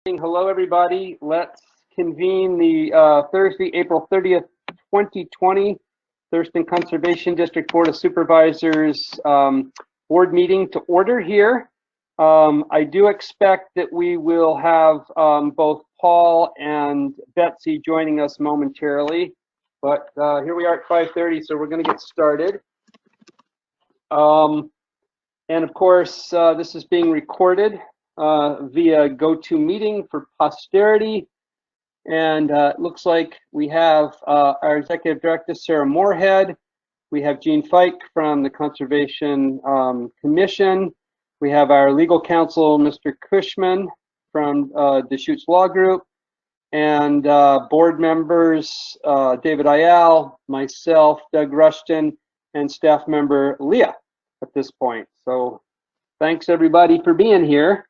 Hello, everybody. Let's convene the Thursday, April 30th, 2020 Thurston Conservation District Board of Supervisors board meeting to order here. I do expect that we will have both Paul and Betsy joining us momentarily, but here we are at 5:30, so we're going to get started. And of course, this is being recorded via GoToMeeting for posterity. And it looks like we have our Executive Director, Sarah Moorhead. We have Jean Fike from the Conservation Commission. We have our legal counsel, Mr. Cushman from Deschutes Law Group. And board members, David Ayal, myself, Doug Rushton, and staff member Leah at this point. So thanks everybody for being here.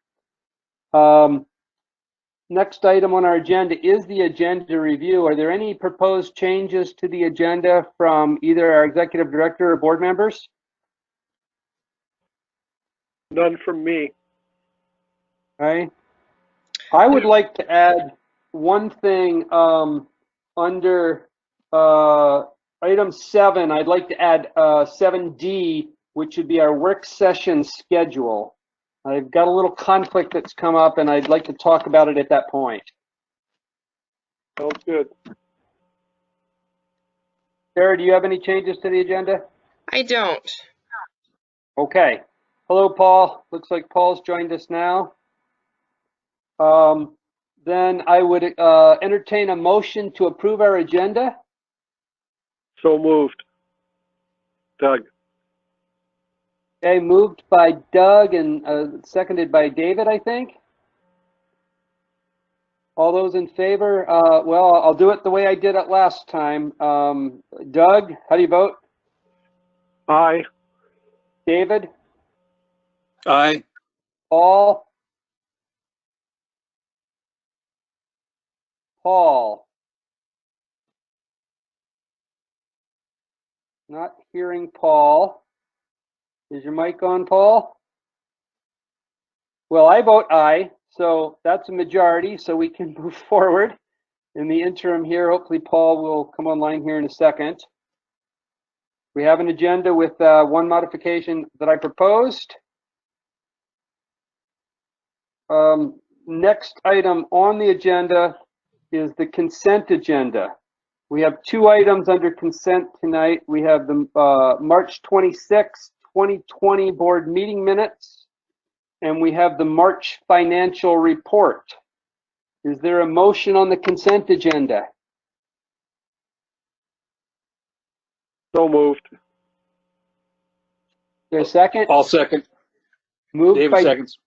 Next item on our agenda is the agenda review. Are there any proposed changes to the agenda from either our executive director or board members? None from me. Okay. I would like to add one thing under item 7. I'd like to add 7D, which would be our work session schedule. I've got a little conflict that's come up, and I'd like to talk about it at that point. Sounds good. Sarah, do you have any changes to the agenda? I don't. Okay. Hello, Paul. Looks like Paul's joined us now. Then I would entertain a motion to approve our agenda. So moved. Doug. Okay, moved by Doug and seconded by David, I think. All those in favor? Well, I'll do it the way I did it last time. Doug, how do you vote? Aye. David? Aye. Paul? Paul? Not hearing Paul. Is your mic on, Paul? Well, I vote aye, so that's a majority, so we can move forward. In the interim here, hopefully Paul will come online here in a second. We have an agenda with one modification that I proposed. Next item on the agenda is the consent agenda. We have 2 items under consent tonight. We have the March 26th, 2020 board meeting minutes, and we have the March financial report. Is there a motion on the consent agenda? So moved. Is there a second? I'll second. Moved David by, seconds.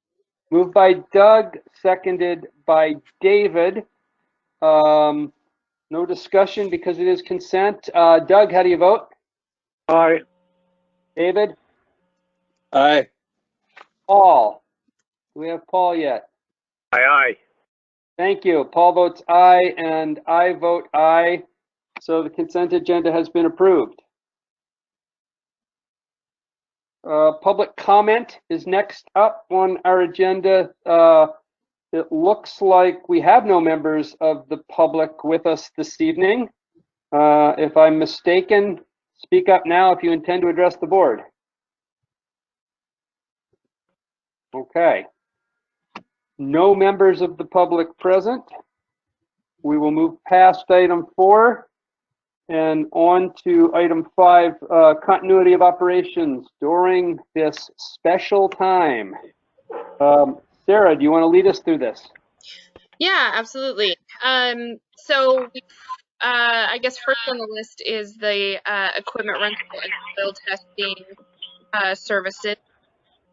moved by Doug, seconded by David. No discussion because it is consent. Doug, how do you vote? Aye. David? Aye. Paul? Do we have Paul yet? Aye, aye. Thank you. Paul votes aye, and I vote aye. So the consent agenda has been approved. Public comment is next up on our agenda. It looks like we have no members of the public with us this evening. If I'm mistaken, speak up now if you intend to address the board. Okay. No members of the public present. We will move past item 4 and on to item 5, continuity of operations during this special time. Sarah, do you want to lead us through this? Yeah, absolutely. So I guess first on the list is the equipment rental and soil testing services.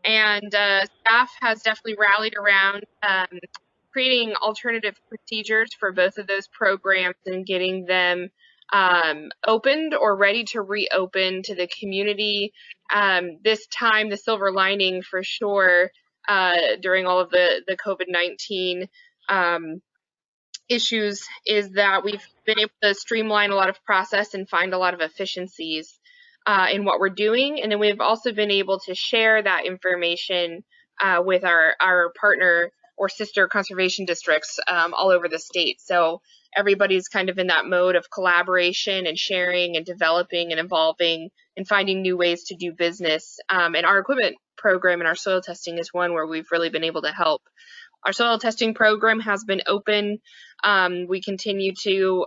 And staff has definitely rallied around creating alternative procedures for both of those programs and getting them opened or ready to reopen to the community. This time, the silver lining for sure during all of the COVID-19 issues is that we've been able to streamline a lot of process and find a lot of efficiencies in what we're doing. And then we've also been able to share that information with our partner or sister conservation districts all over the state. So everybody's kind of in that mode of collaboration and sharing and developing and evolving and finding new ways to do business. And our equipment program and our soil testing is one where we've really been able to help. Our soil testing program has been open. We continue to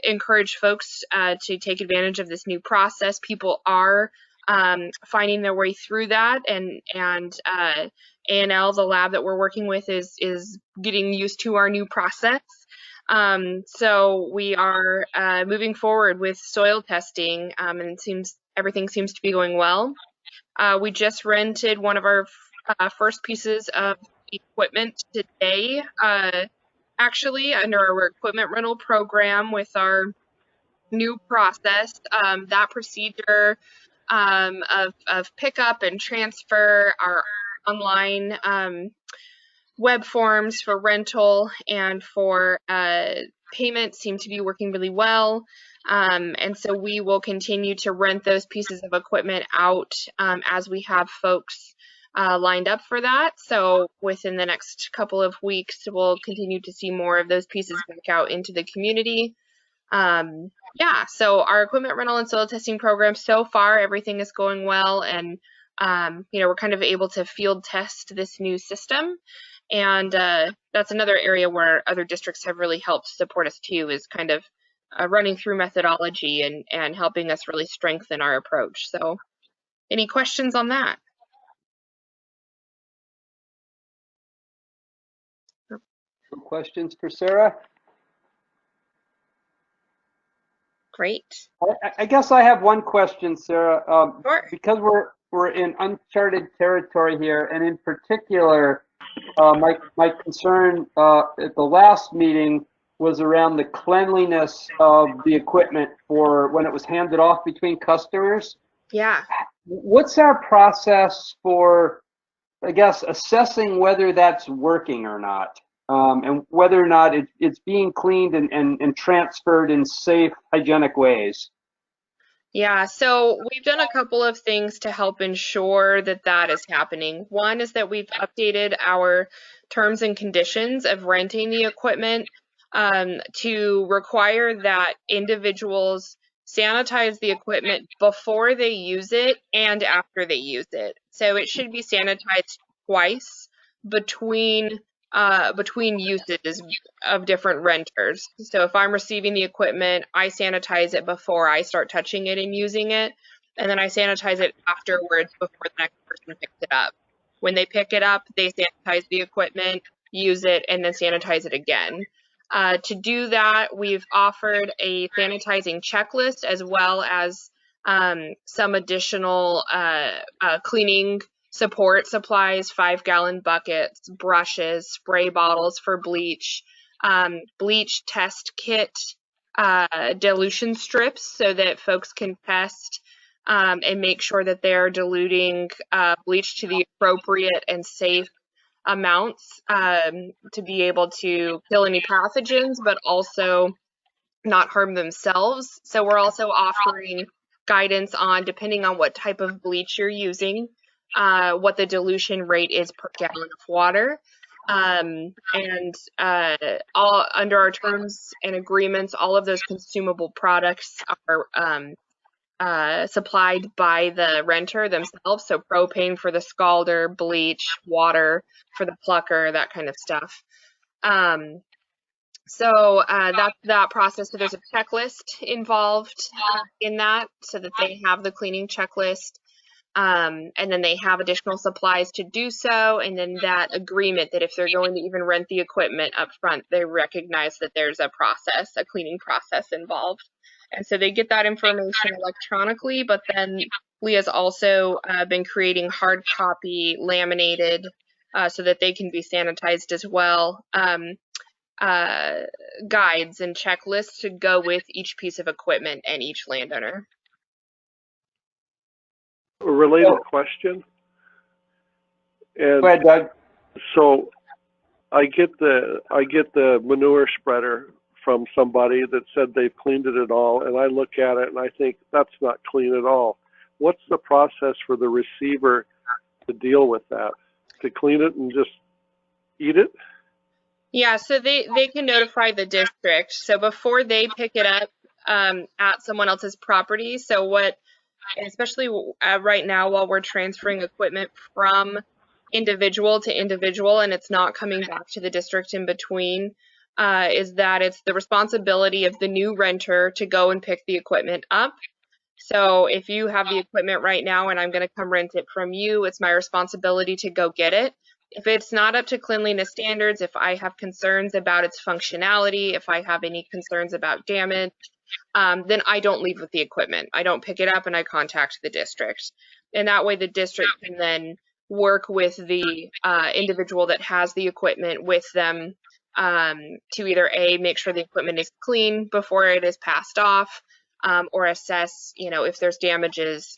encourage folks to take advantage of this new process. People are finding their way through that, and A&L, the lab that we're working with, is getting used to our new process. So we are moving forward with soil testing, and everything seems to be going well. We just rented one of our first pieces of equipment today, actually under our equipment rental program with our new process. That procedure of pickup and transfer, our online web forms for rental and for payment seem to be working really well. And so we will continue to rent those pieces of equipment out as we have folks lined up for that. So within the next couple of weeks, we'll continue to see more of those pieces back out into the community. Yeah, so our equipment rental and soil testing program, so far, everything is going well. And, we're kind of able to field test this new system. And that's another area where other districts have really helped support us too, is kind of running through methodology and helping us really strengthen our approach. So any questions on that? Some questions for Sarah? Great. I guess I have one question, Sarah. Sure. Because we're in uncharted territory here, and in particular, my concern at the last meeting was around the cleanliness of the equipment for when it was handed off between customers. Yeah. What's our process for, I guess, assessing whether that's working or not, and whether or not it's being cleaned and transferred in safe, hygienic ways? Yeah, so we've done a couple of things to help ensure that that is happening. One is that we've updated our terms and conditions of renting the equipment to require that individuals sanitize the equipment before they use it and after they use it. So it should be sanitized twice between uses of different renters. So if I'm receiving the equipment, I sanitize it before I start touching it and using it, and then I sanitize it afterwards before the next person picks it up. When they pick it up, they sanitize the equipment, use it, and then sanitize it again. To do that, we've offered a sanitizing checklist as well as some additional cleaning support supplies, 5-gallon buckets, brushes, spray bottles for bleach, bleach test kit, dilution strips so that folks can test and make sure that they're diluting bleach to the appropriate and safe amounts to be able to kill any pathogens, but also not harm themselves. So we're also offering guidance on, depending on what type of bleach you're using, what the dilution rate is per gallon of water. And all under our terms and agreements, all of those consumable products are supplied by the renter themselves. So propane for the scalder, bleach, water for the plucker, that kind of stuff. So that's that process. So there's a checklist involved in that, so that they have the cleaning checklist. And then they have additional supplies to do so, and then that agreement that if they're going to even rent the equipment up front, they recognize that there's a process, a cleaning process involved. And so they get that information electronically, but then Leah's also been creating hard copy laminated so that they can be sanitized as well, guides and checklists to go with each piece of equipment and each landowner. A related question. And Go ahead, Doug. so I get the manure spreader from somebody that said they've cleaned it at all, and I look at it and I think that's not clean at all. What's the process for the receiver to deal with that? To clean it and just eat it? Yeah, so they can notify the district. So before they pick it up at someone else's property. So what, especially right now while we're transferring equipment from individual to individual and it's not coming back to the district in between, is that it's the responsibility of the new renter to go and pick the equipment up. So if you have the equipment right now and I'm going to come rent it from you, it's my responsibility to go get it. If it's not up to cleanliness standards, if I have concerns about its functionality, if I have any concerns about damage, then I don't leave with the equipment. I don't pick it up and I contact the district. And that way the district can then work with the individual that has the equipment with them to either A, make sure the equipment is clean before it is passed off, or assess, if there's damages,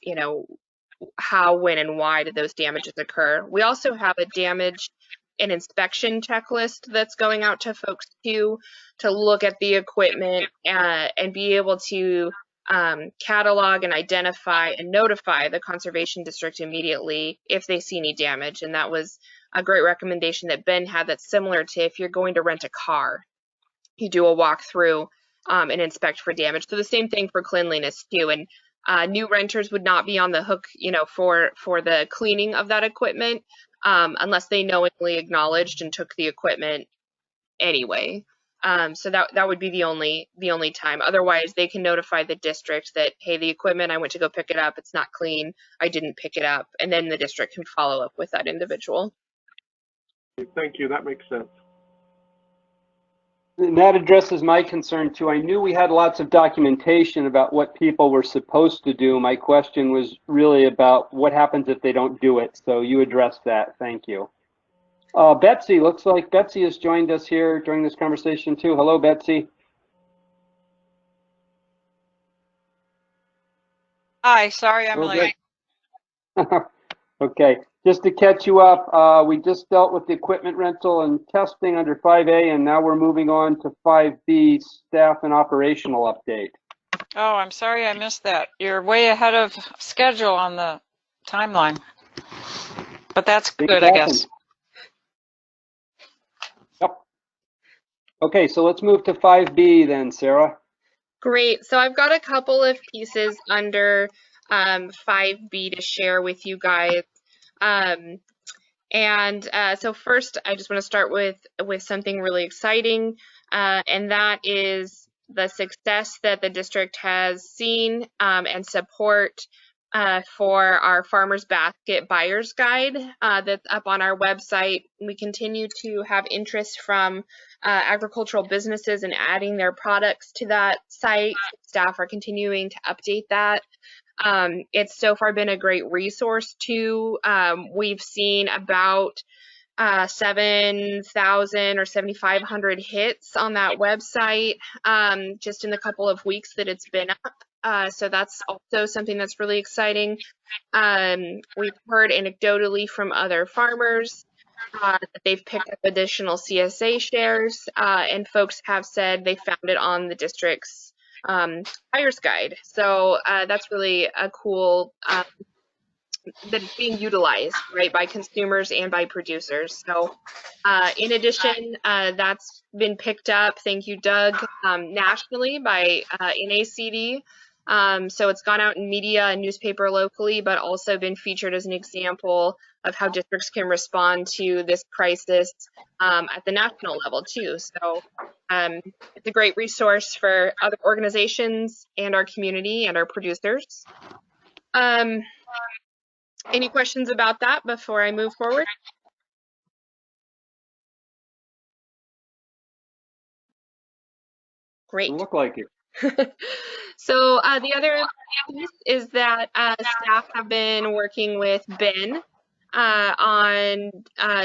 how, when, and why did those damages occur. We also have a damage and inspection checklist that's going out to folks too, to look at the equipment and be able to catalog and identify and notify the conservation district immediately if they see any damage. And that was a great recommendation that Ben had that's similar to if you're going to rent a car, you do a walkthrough and inspect for damage. So the same thing for cleanliness too. And new renters would not be on the hook, for the cleaning of that equipment unless they knowingly acknowledged and took the equipment anyway. So that would be the only time. Otherwise, they can notify the district that, hey, the equipment, I went to go pick it up, it's not clean, I didn't pick it up, and then the district can follow up with that individual. Thank you. That makes sense. And that addresses my concern too. I knew we had lots of documentation about what people were supposed to do. My question was really about what happens if they don't do it. So you addressed that. Thank you. Betsy, looks like Betsy has joined us here during this conversation too. Hello, Betsy. Hi, sorry I'm late. Okay, just to catch you up, we just dealt with the equipment rental and testing under 5A, and now we're moving on to 5B, staff and operational update. Oh, I'm sorry I missed that. You're way ahead of schedule on the timeline, but that's good, I guess. Yep. Okay, so let's move to 5B then, Sarah. Great. So I've got a couple of pieces under 5B to share with you guys. So first, I just want to start with something really exciting, and that is the success that the district has seen and support for our Farmer's Basket Buyer's Guide that's up on our website. We continue to have interest from agricultural businesses in adding their products to that site. Staff are continuing to update that. It's so far been a great resource too. We've seen about 7,000 or 7,500 hits on that website just in the couple of weeks that it's been up. So that's also something that's really exciting. We've heard anecdotally from other farmers that they've picked up additional CSA shares, and folks have said they found it on the district's buyer's guide. So that's really a cool that it's being utilized, right, by consumers and by producers. So in addition, that's been picked up, thank you, Doug, nationally by NACD. So it's gone out in media and newspaper locally, but also been featured as an example of how districts can respond to this crisis at the national level too. So it's a great resource for other organizations and our community and our producers. Any questions about that before I move forward? Great. Doesn't look like it. So the other piece is that staff have been working with Ben on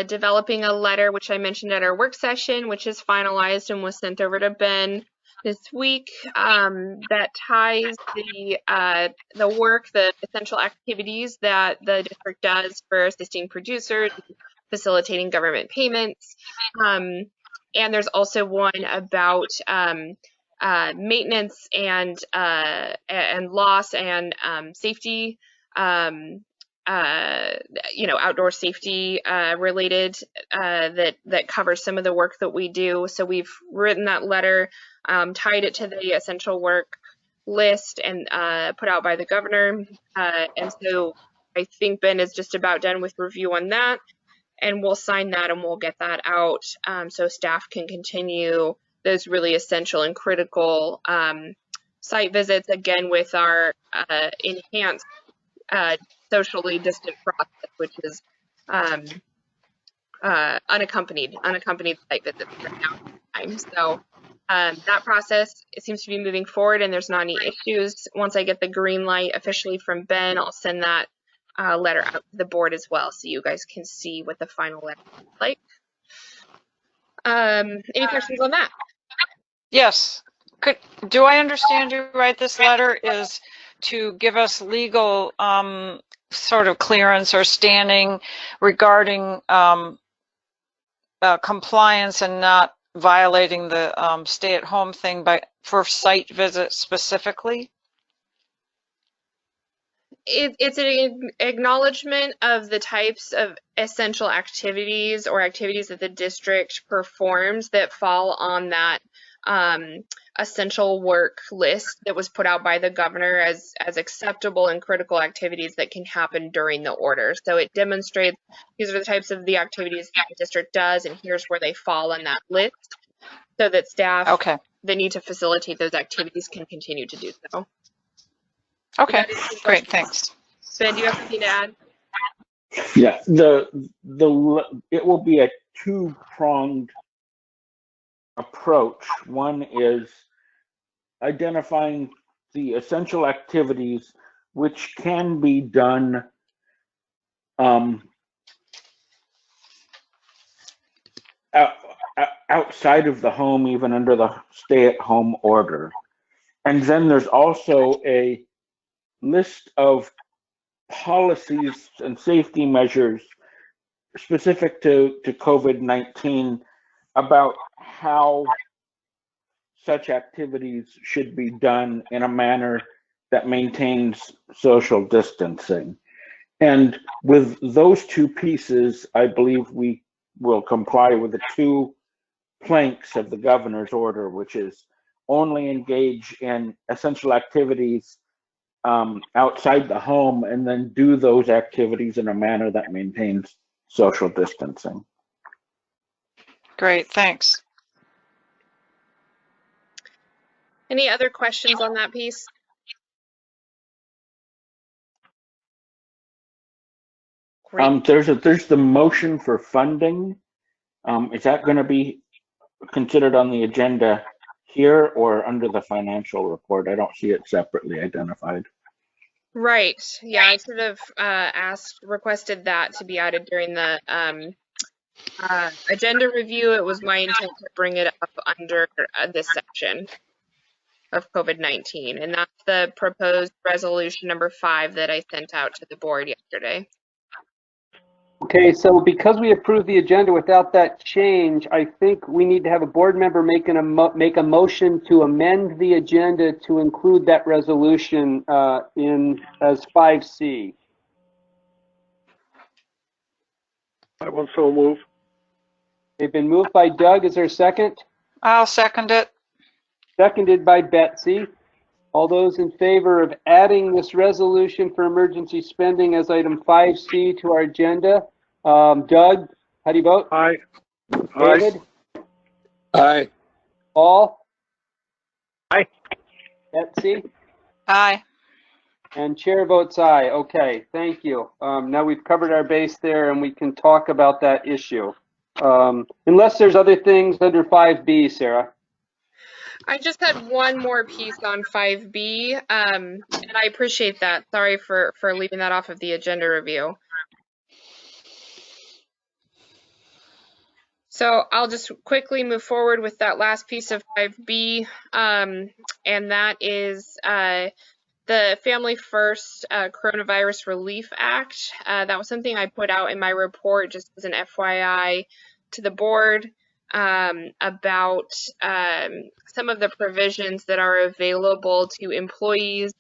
developing a letter, which I mentioned at our work session, which is finalized and was sent over to Ben this week, that ties the work, the essential activities that the district does for assisting producers, facilitating government payments. And there's also one about maintenance and loss and safety outdoor safety related that covers some of the work that we do. So we've written that letter, tied it to the essential work list and put out by the governor. And so I think Ben is just about done with review on that, and we'll sign that and we'll get that out so staff can continue those really essential and critical site visits, again with our enhanced socially distant process, which is unaccompanied site visits right now. So that process, it seems to be moving forward and there's not any issues. Once I get the green light officially from Ben, I'll send that letter out to the board as well, so you guys can see what the final letter looks like. Any questions on that? Yes. Do I understand you right? This letter is to give us legal sort of clearance or standing regarding compliance and not violating the stay-at-home thing for site visits specifically? It's an acknowledgement of the types of essential activities or activities that the district performs that fall on that essential work list that was put out by the governor as acceptable and critical activities that can happen during the order. So it demonstrates these are the types of the activities that the district does, and here's where they fall on that list, so that staff that need to facilitate those activities can continue to do so. Okay, great, thanks. Ben, do you have something to add? Yeah, it will be a two-pronged approach. One is identifying the essential activities which can be done outside of the home, even under the stay-at-home order. And then there's also a list of policies and safety measures specific to COVID-19 about how such activities should be done in a manner that maintains social distancing. And with those two pieces, I believe we will comply with the two planks of the governor's order, which is only engage in essential activities outside the home, and then do those activities in a manner that maintains social distancing. Great, thanks. Any other questions on that piece? Great. There's the motion for funding. Is that going to be considered on the agenda here or under the financial report? I don't see it separately identified. Right. Yeah, I sort of requested that to be added during the agenda review. It was my intent to bring it up under this section of COVID-19, and that's the proposed resolution number 5 that I sent out to the board yesterday. Okay, so because we approved the agenda without that change, I think we need to have a board member make a motion to amend the agenda to include that resolution in as 5C. I will so move. They've been moved by Doug. Is there a second? I'll second it. Seconded by Betsy. All those in favor of adding this resolution for emergency spending as item 5C to our agenda? Doug, how do you vote? Aye. David? Aye. Paul? Aye. Betsy? Aye. And chair votes aye. Okay, thank you. Now we've covered our base there and we can talk about that issue. Unless there's other things under 5B, Sarah. I just had one more piece on 5B, and I appreciate that. Sorry for leaving that off of the agenda review. So I'll just quickly move forward with that last piece of 5B, and that is the Family First Coronavirus Relief Act. That was something I put out in my report just as an FYI to the board. About some of the provisions that are available to employees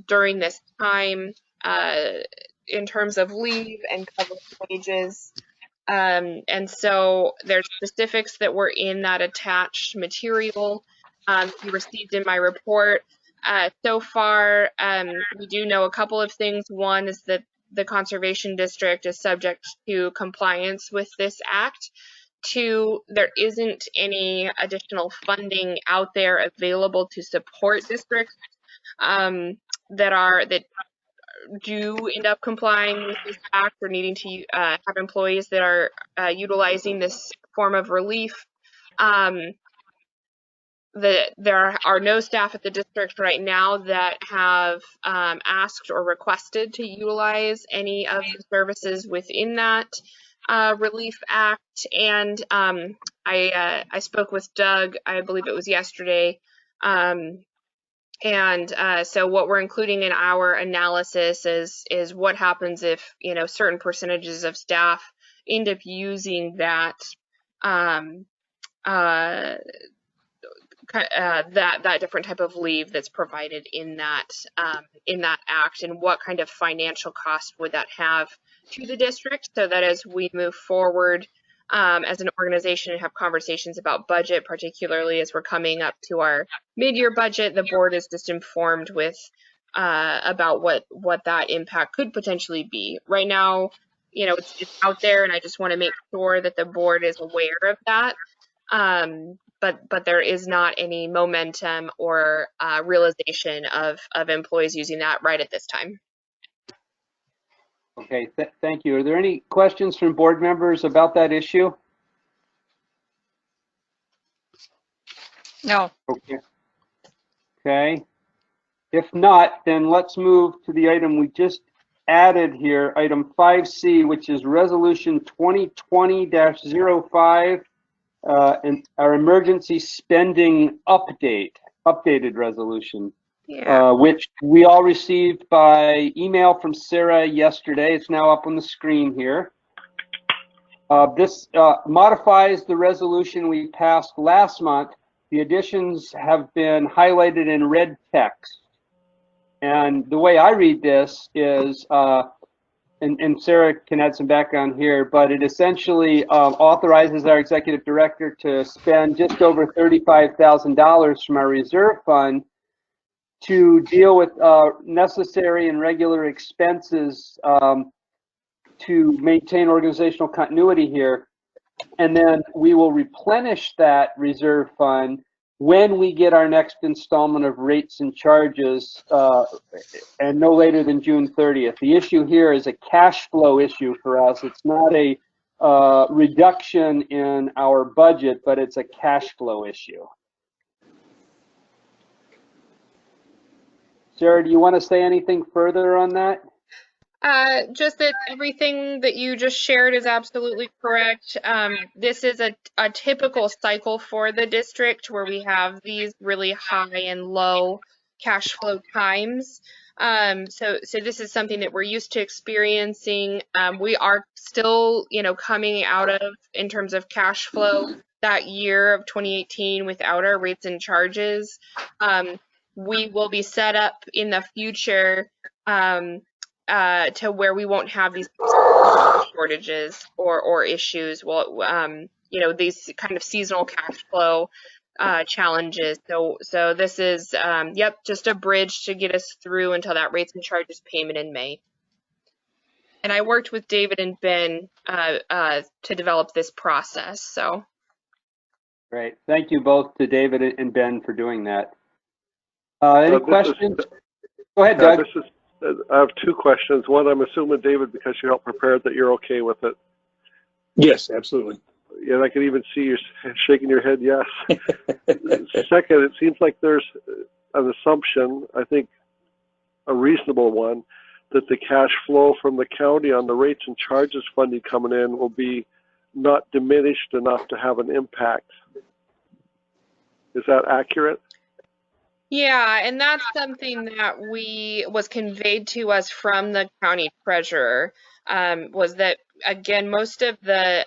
during this time. in terms of leave and covered wages. And so there's specifics that were in that attached material you received in my report. So far, we do know a couple of things. One is that the Conservation District is subject to compliance with this act. Two, there isn't any additional funding out there available to support districts that do end up complying with this act or needing to have employees that are utilizing this form of relief. There are no staff at the district right now that have asked or requested to utilize any of the services within that Relief Act. And I spoke with Doug, I believe it was yesterday, so what we're including in our analysis is what happens if, certain percentages of staff end up using that that different type of leave that's provided in that act, and what kind of financial cost would that have to the district, so that as we move forward as an organization and have conversations about budget, particularly as we're coming up to our mid-year budget, the board is just informed with about what that impact could potentially be. Right now, it's out there, and I just want to make sure that the board is aware of that. But there is not any momentum or realization of employees using that right at this time. Okay, thank you. Are there any questions from board members about that issue? No. Okay. Okay. If not, then let's move to the item we just added here, item 5C, which is resolution 2020-05, and our emergency spending updated resolution. Yeah. Which we all received by email from Sarah yesterday. It's now up on the screen here. This modifies the resolution we passed last month. The additions have been highlighted in red text. And the way I read this is, and Sarah can add some background here, but it essentially authorizes our executive director to spend just over $35,000 from our reserve fund to deal with necessary and regular expenses to maintain organizational continuity here. And then we will replenish that reserve fund when we get our next installment of rates and charges, and no later than June 30th. The issue here is a cash flow issue for us. It's not a reduction in our budget, but it's a cash flow issue. Sarah, do you want to say anything further on that? Just that everything that you just shared is absolutely correct. This is a typical cycle for the district where we have these really high and low cash flow times. So this is something that we're used to experiencing. We are still, coming out of, in terms of cash flow, that year of 2018 without our rates and charges. We will be set up in the future to where we won't have these shortages or issues. Well, these kind of seasonal cash flow challenges. So this is, just a bridge to get us through until that rates and charges payment in May. And I worked with David and Ben to develop this process. So. Great. Thank you both to David and Ben for doing that. Any questions? Go ahead, Doug. I have two questions. One, I'm assuming, David, because you helped prepare, that you're okay with it. Yes, absolutely. Yeah, I can even see you shaking your head yes. Second, it seems like there's an assumption, I think a reasonable one, that the cash flow from the county on the rates and charges funding coming in will be not diminished enough to have an impact. Is that accurate? Yeah, and that's something that was conveyed to us from the county treasurer, was that, again, most of the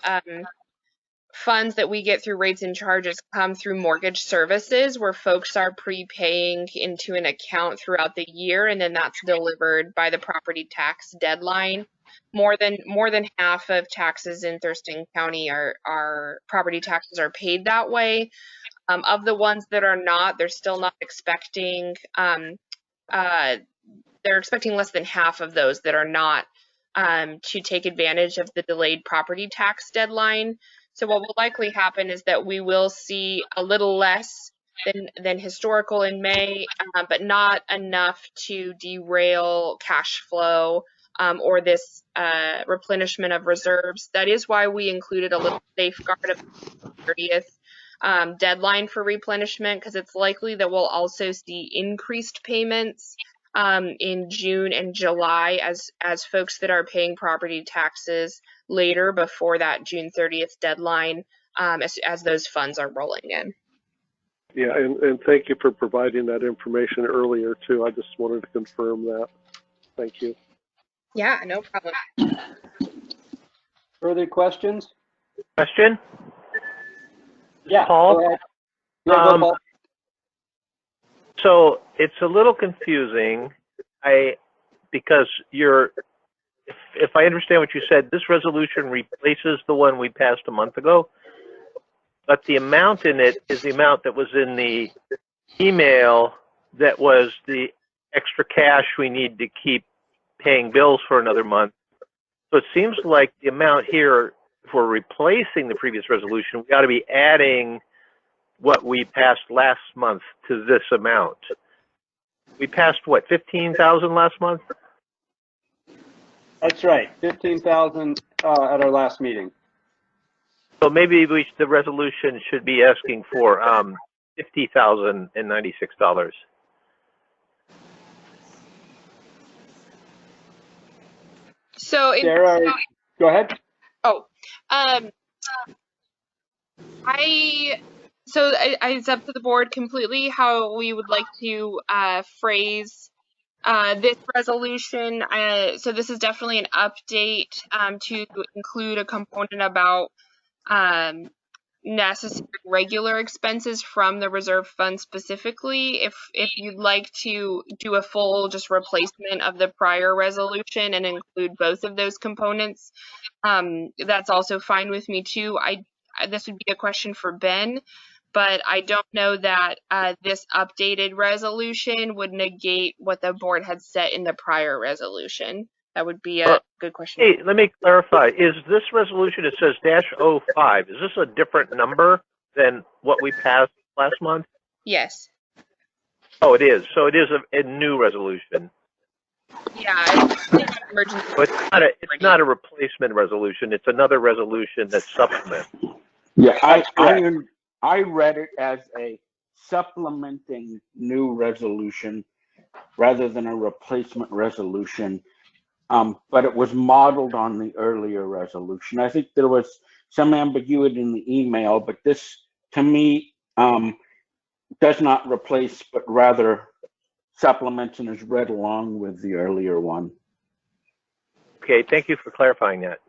funds that we get through rates and charges come through mortgage services, where folks are prepaying into an account throughout the year, and then that's delivered by the property tax deadline. More than half of taxes in Thurston County are property taxes are paid that way. Of the ones that are not, they're still not expecting. They're expecting less than half of those that are not to take advantage of the delayed property tax deadline. So what will likely happen is that we will see a little less than historical in May, but not enough to derail cash flow or this replenishment of reserves. That is why we included a little safeguard of the 30th deadline for replenishment, because it's likely that we'll also see increased payments in June and July as folks that are paying property taxes later before that June 30th deadline, as those funds are rolling in. Yeah, and thank you for providing that information earlier too. I just wanted to confirm that. Thank you. Yeah, no problem. Further questions? Question? Yeah, Paul? go ahead. Yeah, go, Paul. So it's a little confusing. Because if I understand what you said, this resolution replaces the one we passed a month ago, but the amount in it is the amount that was in the email that was the extra cash we need to keep paying bills for another month. So it seems like the amount here, if we're replacing the previous resolution, we ought to be adding what we passed last month to this amount. We passed, what, 15,000 last month? That's right, 15,000 at our last meeting. So maybe the resolution should be asking for $50,096. So Sarah, go ahead. Oh, it's up to the board completely how we would like to phrase this resolution. So this is definitely an update to include a component about necessary regular expenses from the reserve fund specifically. If you'd like to do a full just replacement of the prior resolution and include both of those components, that's also fine with me too. This would be a question for Ben, but I don't know that this updated resolution would negate what the board had set in the prior resolution. That would be a good question. Hey, let me clarify. Is this resolution, it says -05, is this a different number than what we passed last month? Yes. Oh, it is. So it is a new resolution. Yeah, it's emergency. But it's not a replacement resolution. It's another resolution that supplements. Yeah, I read it as a supplementing new resolution rather than a replacement resolution. But it was modeled on the earlier resolution. I think there was some ambiguity in the email, but this, to me, does not replace, but rather supplements and is read along with the earlier one. Okay, thank you for clarifying that.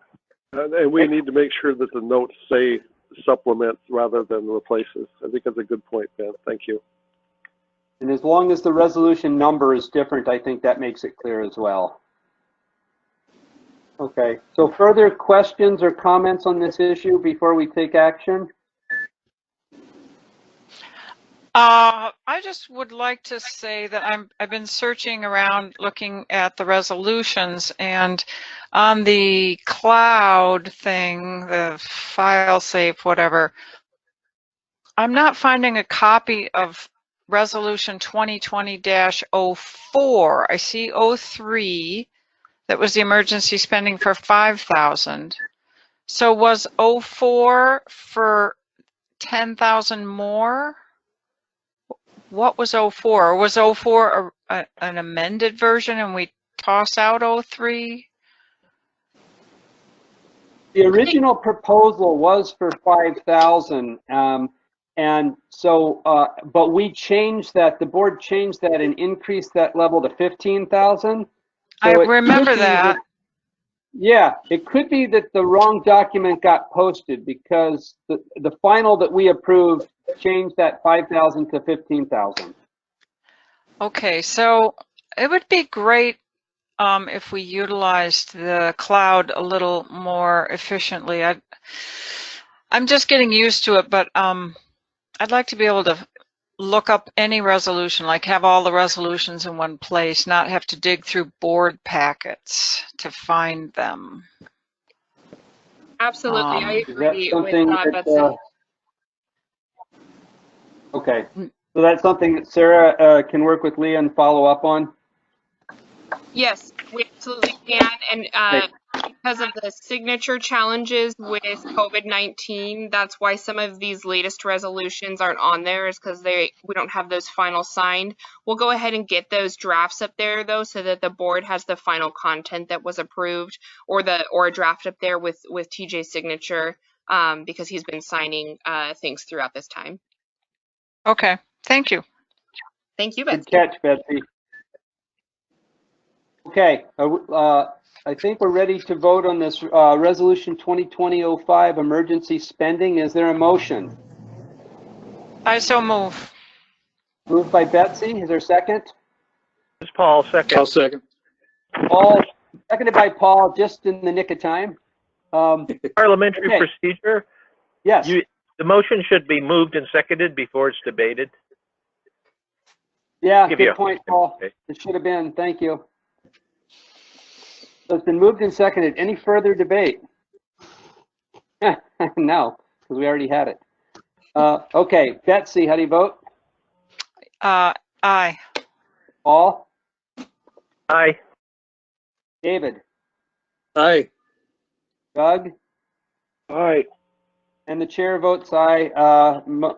And we need to make sure that the notes say supplements rather than replaces. I think that's a good point, Ben. Thank you. And as long as the resolution number is different, I think that makes it clear as well. Okay, so further questions or comments on this issue before we take action? I just would like to say that I've been searching around looking at the resolutions, and on the cloud thing, the file save, whatever, I'm not finding a copy of resolution 2020-04. I see 03. That was the emergency spending for 5,000. So was 04 for 10,000 more? What was 04? Or was 04 an amended version and we toss out 03? The original proposal was for 5,000, and so, but we changed that. The board changed that and increased that level to 15,000. I remember that. Yeah, it could be that the wrong document got posted because the final that we approved changed that 5,000 to 15,000. Okay, so it would be great if we utilized the cloud a little more efficiently. I'm just getting used to it, but I'd like to be able to look up any resolution, like have all the resolutions in one place, not have to dig through board packets to find them. Absolutely, I Is that agree with something that, that, Betsy. okay, so that's something that Sarah can work with Leah and follow up on? Yes, we absolutely can. And Okay. because of the signature challenges with COVID-19, that's why some of these latest resolutions aren't on there, is because we don't have those final signed. We'll go ahead and get those drafts up there though, so that the board has the final content that was approved, or a draft up there with TJ's signature, because he's been signing things throughout this time. Okay, thank you. Thank you, Betsy. Good catch, Betsy. Okay, I think we're ready to vote on this resolution 2020-05 emergency spending. Is there a motion? I so move. Moved by Betsy. Is there a second? This is Paul, second. I'll second. Paul, seconded by Paul, just in the nick of time. Parliamentary Okay. procedure. Yes. The motion should be moved and seconded before it's debated. Yeah, Give you good a- point, Paul. Okay. It should have been. Thank you. So it's been moved and seconded. Any further debate? No, because we already had it. Okay, Betsy, how do you vote? Aye. Paul? Aye. David? Aye. Doug? Aye. And the chair votes aye.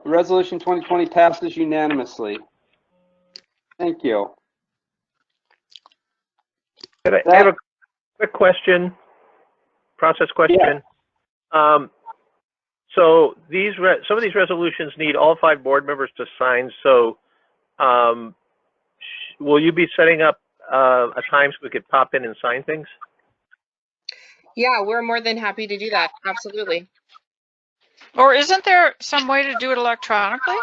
Resolution 2020 passes unanimously. Thank you. I have a quick question, process question. So some of these resolutions need all 5 board members to sign. So will you be setting up a time so we could pop in and sign things? Yeah, we're more than happy to do that. Absolutely. Or isn't there some way to do it electronically?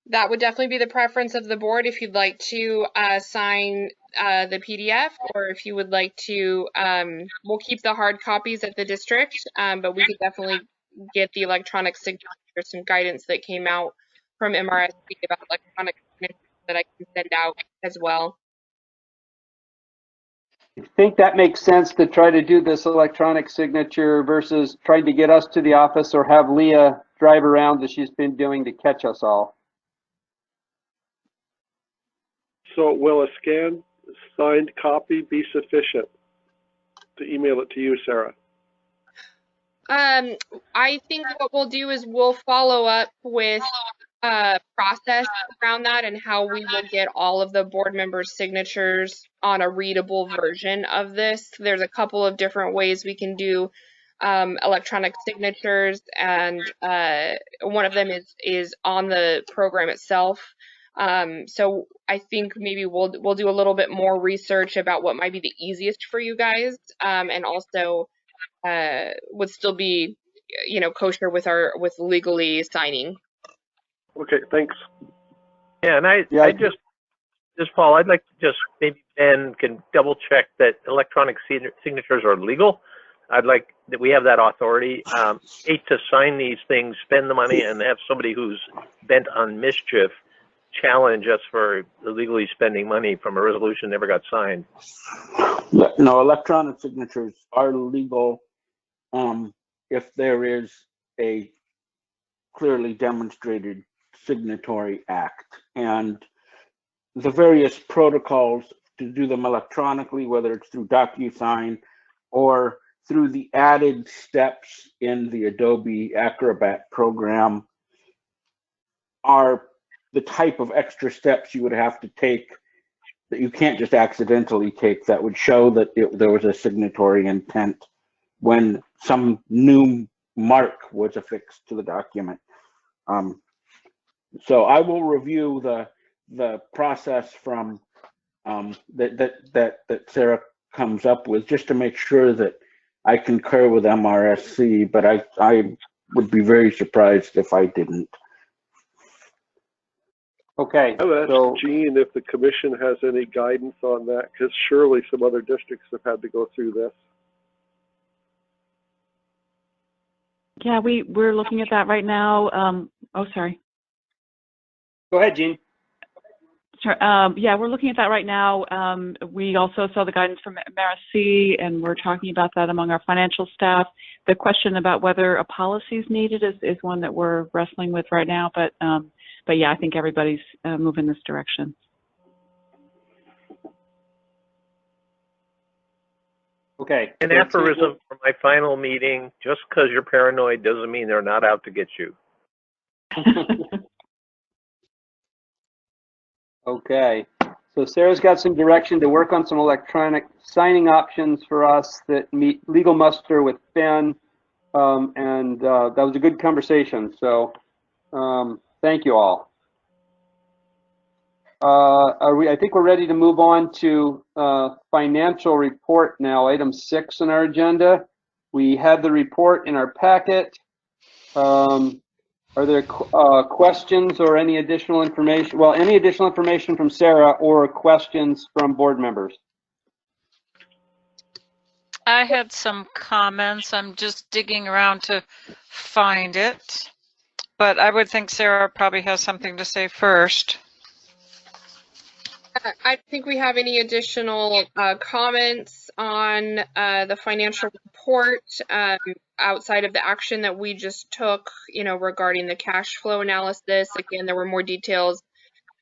That would definitely be the preference of the board if you'd like to sign the PDF, or if you would like to, we'll keep the hard copies at the district, but we could definitely get the electronic signature, some guidance that came out from MRSC about electronic signatures that I can send out as well. I think that makes sense to try to do this electronic signature versus trying to get us to the office or have Leah drive around as she's been doing to catch us all. So will a scanned signed copy be sufficient to email it to you, Sarah? I think what we'll do is we'll follow up with process around that and how we will get all of the board members' signatures on a readable version of this. There's a couple of different ways we can do electronic signatures, and one of them is on the program itself. So I think maybe we'll do a little bit more research about what might be the easiest for you guys, and also would still be, kosher with legally signing. Okay, thanks. Yeah, and I just Paul, I'd like to just maybe Ben can double check that electronic signatures are legal. I'd like that we have that authority. Hate to sign these things, spend the money, and have somebody who's bent on mischief challenge us for illegally spending money from a resolution never got signed. Yeah, no, electronic signatures are legal if there is a clearly demonstrated signatory act, and the various protocols to do them electronically, whether it's through DocuSign or through the added steps in the Adobe Acrobat program, are the type of extra steps you would have to take that you can't just accidentally take, that would show that there was a signatory intent when some new mark was affixed to the document. So I will review the process from that Sarah comes up with, just to make sure that I concur with MRSC, but I would be very surprised if I didn't. Okay, I've asked so Gene if the commission has any guidance on that, because surely some other districts have had to go through this. Yeah, we're looking at that right now. Oh, sorry. go ahead, Gene. Sure. Yeah, we're looking at that right now. We also saw the guidance from MRSC, and we're talking about that among our financial staff. The question about whether a policy is needed is one that we're wrestling with right now. But yeah, I think everybody's moving this direction. Okay. An aphorism for my final meeting: just because you're paranoid doesn't mean they're not out to get you. Okay, so Sarah's got some direction to work on some electronic signing options for us that meet legal muster with Ben, and that was a good conversation. So thank you all. I think we're ready to move on to financial report now, item 6 on our agenda. We had the report in our packet. Are there questions or any additional information? Well, any additional information from Sarah or questions from board members? I had some comments. I'm just digging around to find it. But I would think Sarah probably has something to say first. I don't think we have any additional comments on the financial report outside of the action that we just took, regarding the cash flow analysis. Again, there were more details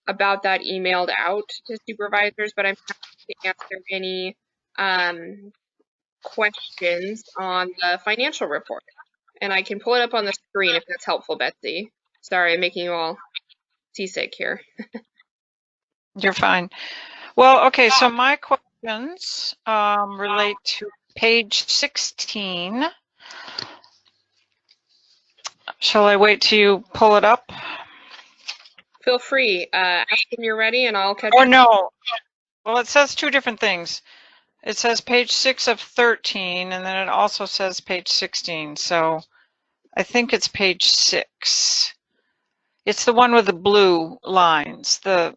about that emailed out to supervisors, but I'm happy to answer any questions on the financial report. And I can pull it up on the screen if that's helpful, Betsy. Sorry, I'm making you all seasick here. You're fine. Well, okay, so my questions relate to page 16. Shall I wait till you pull it up? Feel free. Ask when you're ready and I'll catch Or up. no? Well, it says two different things. It says page 6 of 13, and then it also says page 16. So I think it's page 6. It's the one with the blue lines, the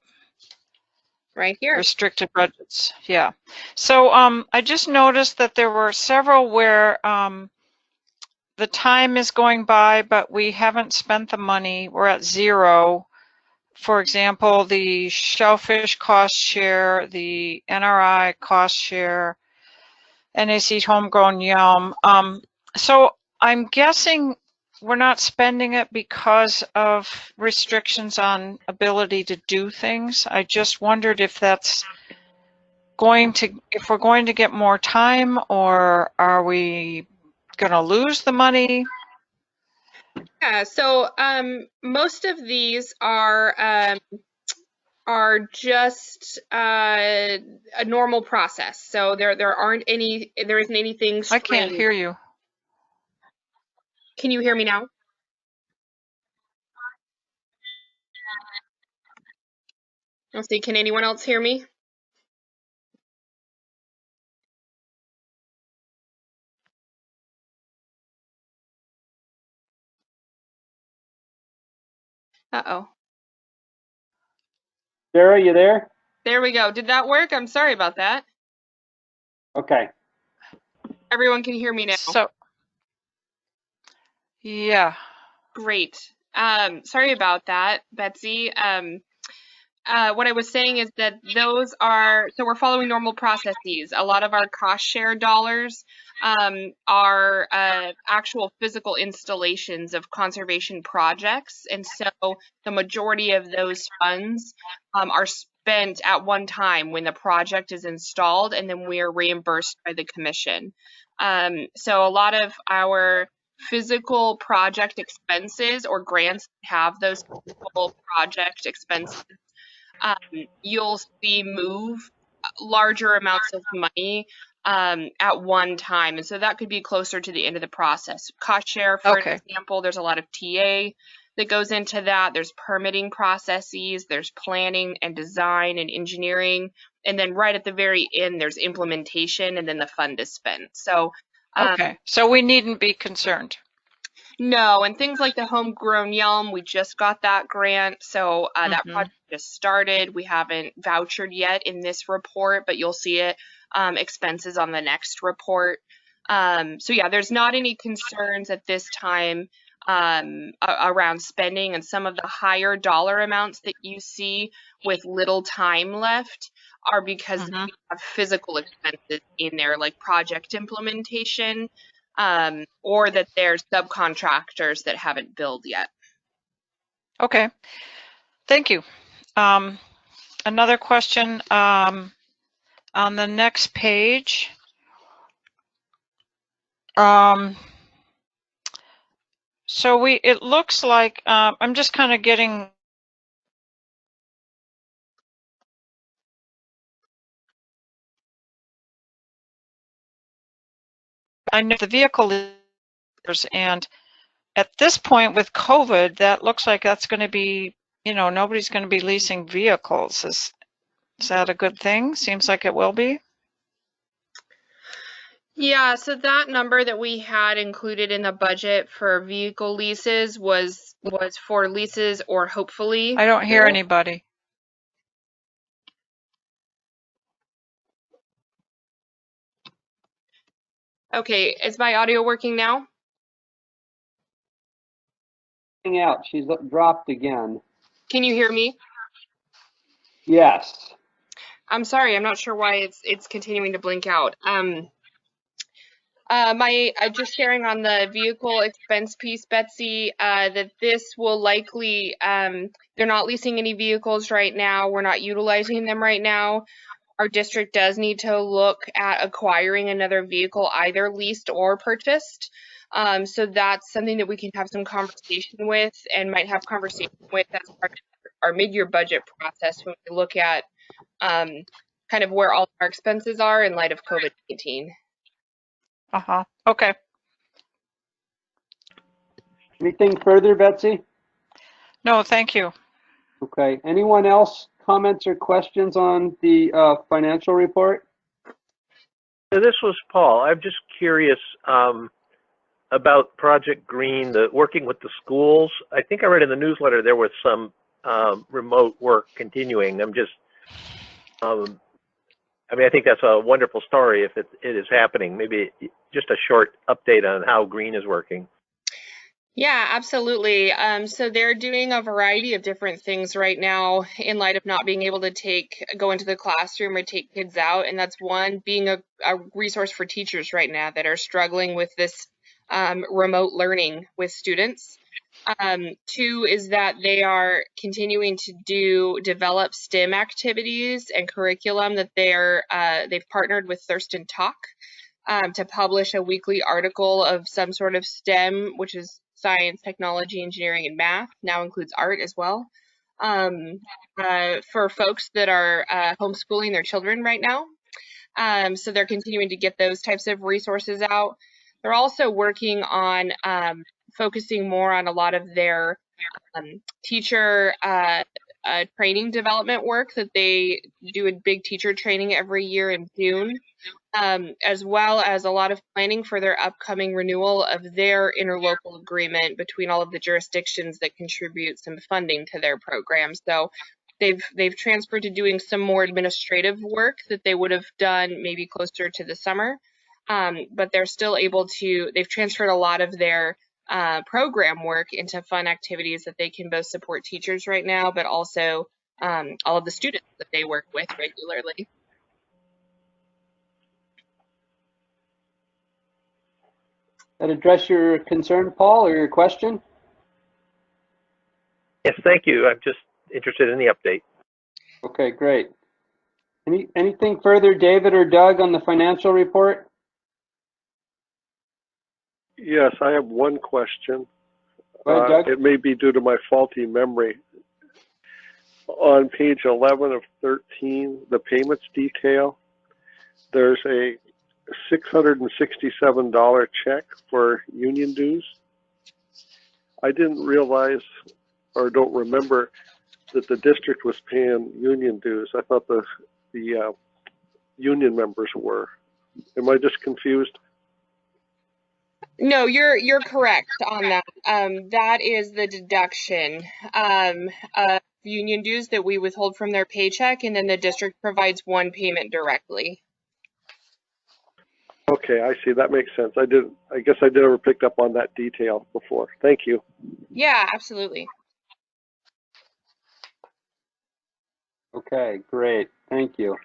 Right here. restricted budgets. Yeah. So I just noticed that there were several where the time is going by, but we haven't spent the money. We're at 0. For example, the shellfish cost share, the NRI cost share, NAC homegrown yum. So I'm guessing we're not spending it because of restrictions on ability to do things. I just wondered if that's if we're going to get more time, or are we going to lose the money? Yeah, so most of these are just a normal process. So there isn't anything strange. I can't hear you. Can you hear me now? Let's see, can anyone else hear me? Uh-oh. Sarah, you there? There we go. Did that work? I'm sorry about that. Okay. Everyone can hear me now. So, yeah. Great. Sorry about that, Betsy. What I was saying is that so we're following normal processes. A lot of our cost share dollars are actual physical installations of conservation projects. And so the majority of those funds are spent at one time when the project is installed, and then we are reimbursed by the commission. So a lot of our physical project expenses or grants have those physical project expenses, you'll see move larger amounts of money at one time. And so that could be closer to the end of the process. Cost share, for example, there's a lot of TA that goes into that. There's permitting processes, there's planning and design and engineering, and then right at the very end, there's implementation, and then the fund is spent. So, Okay, so we needn't be concerned. no, and things like the homegrown Yelm, we just got that grant, so that project just started. We haven't vouchered yet in this report, but you'll see it expenses on the next report. So yeah, there's not any concerns at this time around spending, and some of the higher dollar amounts that you see with little time left are because we have physical expenses in there, like project implementation, or that there's subcontractors that haven't billed yet. Okay, thank you. Another question on the next page. So it looks like, I'm just kind of getting, I know the vehicle is, and at this point with COVID, that looks like that's going to be, nobody's going to be leasing vehicles. Is that a good thing? Seems like it will be. Yeah, so that number that we had included in the budget for vehicle leases was for leases or hopefully. I don't hear anybody. Okay, is my audio working now? Out. She's dropped again. Can you hear me? Yes. I'm sorry, I'm not sure why it's continuing to blink out. Just sharing on the vehicle expense piece, Betsy, that this will likely, they're not leasing any vehicles right now. We're not utilizing them right now. Our district does need to look at acquiring another vehicle, either leased or purchased. So that's something that we can have some conversation with and might have conversation with as part of our mid-year budget process when we look at kind of where all our expenses are in light of COVID-19. Okay. Anything further, Betsy? No, thank you. Okay. Anyone else comments or questions on the financial report? This was Paul. I'm just curious about Project Green, working with the schools. I think I read in the newsletter there was some remote work continuing. I think that's a wonderful story if it is happening. Maybe just a short update on how Green is working. Yeah, absolutely. So they're doing a variety of different things right now in light of not being able to go into the classroom or take kids out. And that's one, being a resource for teachers right now that are struggling with this remote learning with students. Two is that they are continuing to develop STEM activities and curriculum that they've partnered with Thurston Talk to publish a weekly article of some sort of STEM, which is science, technology, engineering, and math, now includes art as well, for folks that are homeschooling their children right now. So they're continuing to get those types of resources out. They're also working on focusing more on a lot of their teacher training development work that they do a big teacher training every year in June. As well as a lot of planning for their upcoming renewal of their interlocal agreement between all of the jurisdictions that contribute some funding to their program. So they've transferred to doing some more administrative work that they would have done maybe closer to the summer, but they're still able to, they've transferred a lot of their program work into fun activities that they can both support teachers right now, but also all of the students that they work with regularly. That address your concern, Paul, or your question? Yes, thank you. I'm just interested in the update. Okay, great. Anything further, David or Doug, on the financial report? Yes, I have one question. Go ahead, Doug. It may be due to my faulty memory. On page 11 of 13, the payments detail, there's a $667 check for union dues. I didn't realize or don't remember that the district was paying union dues. I thought the union members were. Am I just confused? No, you're correct on that. That is the deduction of union dues that we withhold from their paycheck, and then the district provides one payment directly. Okay, I see. That makes sense. I guess I never picked up on that detail before. Thank you. Yeah, absolutely. Okay, great. Thank you.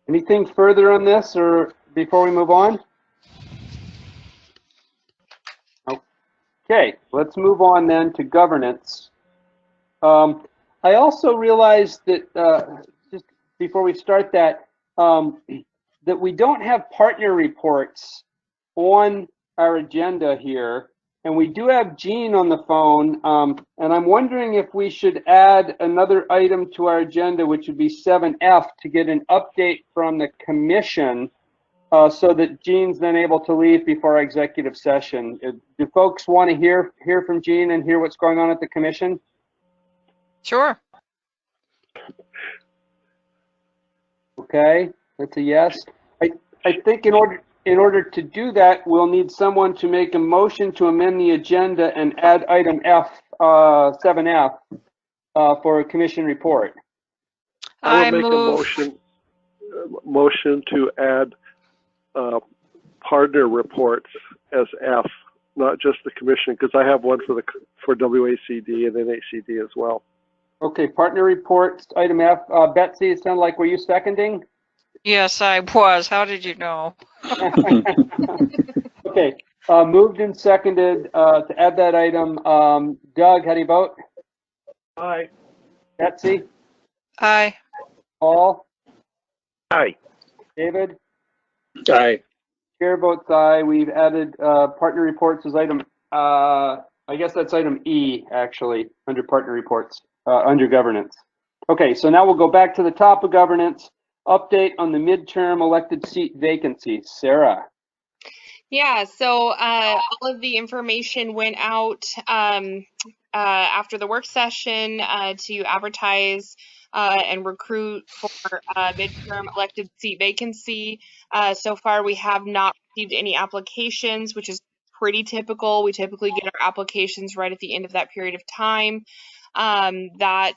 Anything further on this or before we move on? Okay, let's move on then to governance. I also realized that, just before we start that, that we don't have partner reports on our agenda here, and we do have Jean on the phone, and I'm wondering if we should add another item to our agenda, which would be 7F, to get an update from the commission, so that Jean's then able to leave before our executive session. Do folks want to hear from Jean and hear what's going on at the commission? Sure. Okay, that's a yes. I think in order to do that, we'll need someone to make a motion to amend the agenda and add item F, 7F, for a commission report. I I would make move. a motion to add partner reports as F, not just the commission, because I have one for WACD and NACD as well. Okay, partner reports, item F. Betsy, it sounded like, were you seconding? Yes, I was. How did you know? Okay, moved and seconded to add that item. Doug, how do you vote? Aye. Betsy? Aye. Paul? Aye. David? Aye. Chair votes aye. We've added partner reports as item, I guess that's item E, actually, under partner reports, under governance. Okay, so now we'll go back to the top of governance. Update on the midterm elected seat vacancies. Sarah. Yeah, so all of the information went out after the work session to advertise and recruit for midterm elected seat vacancy. So far, we have not received any applications, which is pretty typical. We typically get our applications right at the end of that period of time. That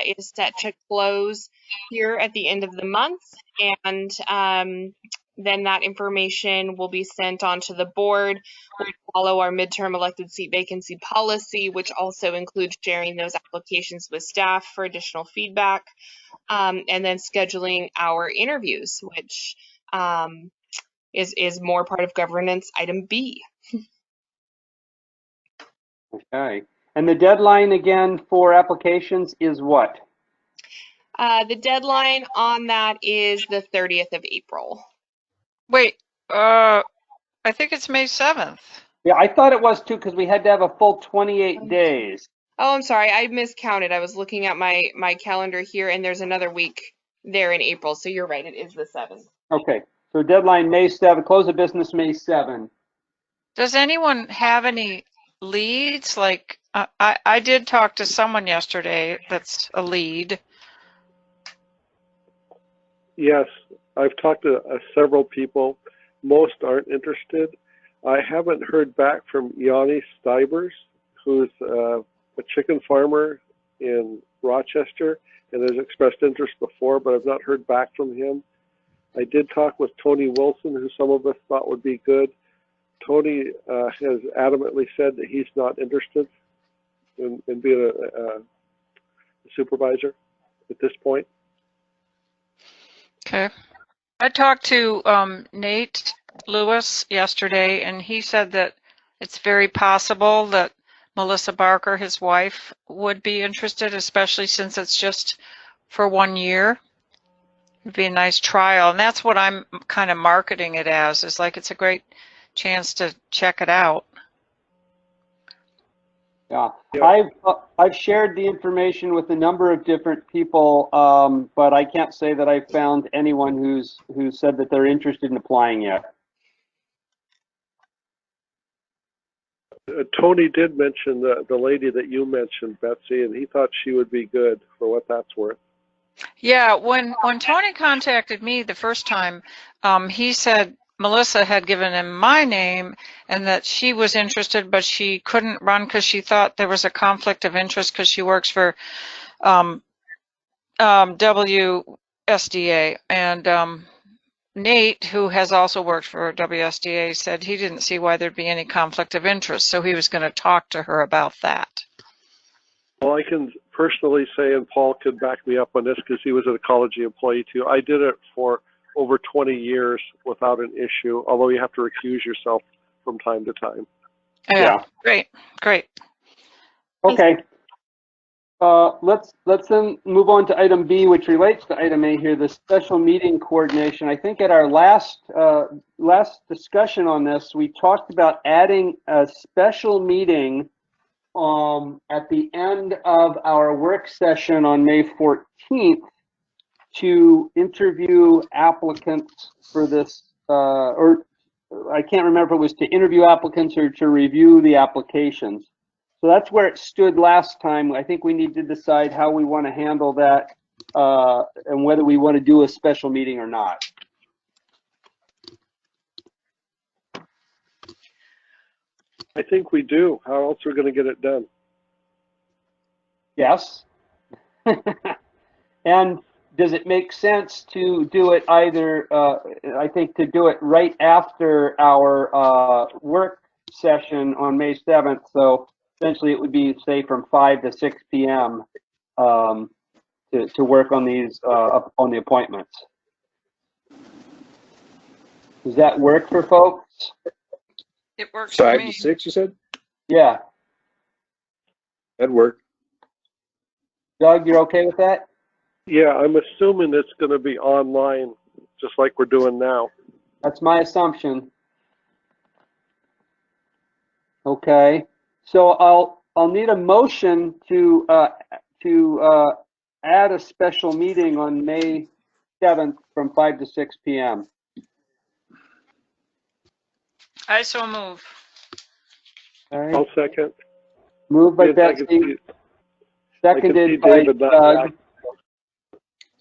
is set to close here at the end of the month, and then that information will be sent on to the board. We'll follow our midterm elected seat vacancy policy, which also includes sharing those applications with staff for additional feedback, and then scheduling our interviews, which is more part of governance item B. Okay. And the deadline again for applications is what? The deadline on that is the 30th of April. Wait, I think it's May 7th. Yeah, I thought it was too, because we had to have a full 28 days. Oh, I'm sorry, I miscounted. I was looking at my calendar here, and there's another week there in April, so you're right, it is the 7th. Okay, so deadline May 7, close of business May 7. Does anyone have any leads? Like, I did talk to someone yesterday that's a lead. Yes, I've talked to several people. Most aren't interested. I haven't heard back from Yanni Stivers, who's a chicken farmer in Rochester and has expressed interest before, but I've not heard back from him. I did talk with Tony Wilson, who some of us thought would be good. Tony has adamantly said that he's not interested in being a supervisor at this point. Okay. I talked to Nate Lewis yesterday, and he said that it's very possible that Melissa Barker, his wife, would be interested, especially since it's just for 1 year. It'd be a nice trial, and that's what I'm kind of marketing it as, is like it's a great chance to check it out. Yeah, I've shared the information with a number of different people, but I can't say that I've found anyone who's said that they're interested in applying yet. Tony did mention the lady that you mentioned, Betsy, and he thought she would be good for what that's worth. Yeah, when Tony contacted me the first time, he said Melissa had given him my name and that she was interested, but she couldn't run because she thought there was a conflict of interest because she works for WSDA. And Nate, who has also worked for WSDA, said he didn't see why there'd be any conflict of interest, so he was going to talk to her about that. Well, I can personally say, and Paul could back me up on this because he was an ecology employee too, I did it for over 20 years without an issue, although you have to recuse yourself from time to time. Yeah. Great. Okay. Let's then move on to item B, which relates to item A here, the special meeting coordination. I think at our last discussion on this, we talked about adding a special meeting at the end of our work session on May 14th to interview applicants for this, or I can't remember if it was to interview applicants or to review the applications. So that's where it stood last time. I think we need to decide how we want to handle that and whether we want to do a special meeting or not. I think we do. How else are we going to get it done? Yes. And does it make sense to do it either, I think to do it right after our work session on May 7th. So essentially it would be, say, from 5 to 6 p.m. To work on these, on the appointments. Does that work for folks? It works for 5 me. to 6, you said? Yeah. That'd work. Doug, you're okay with that? Yeah, I'm assuming it's going to be online, just like we're doing now. That's my assumption. Okay. So I'll need a motion to add a special meeting on May 7th from 5 to 6 p.m. I so move. All right. I'll second. Moved by Yes, I can Betsy, see- seconded by David not Doug. react.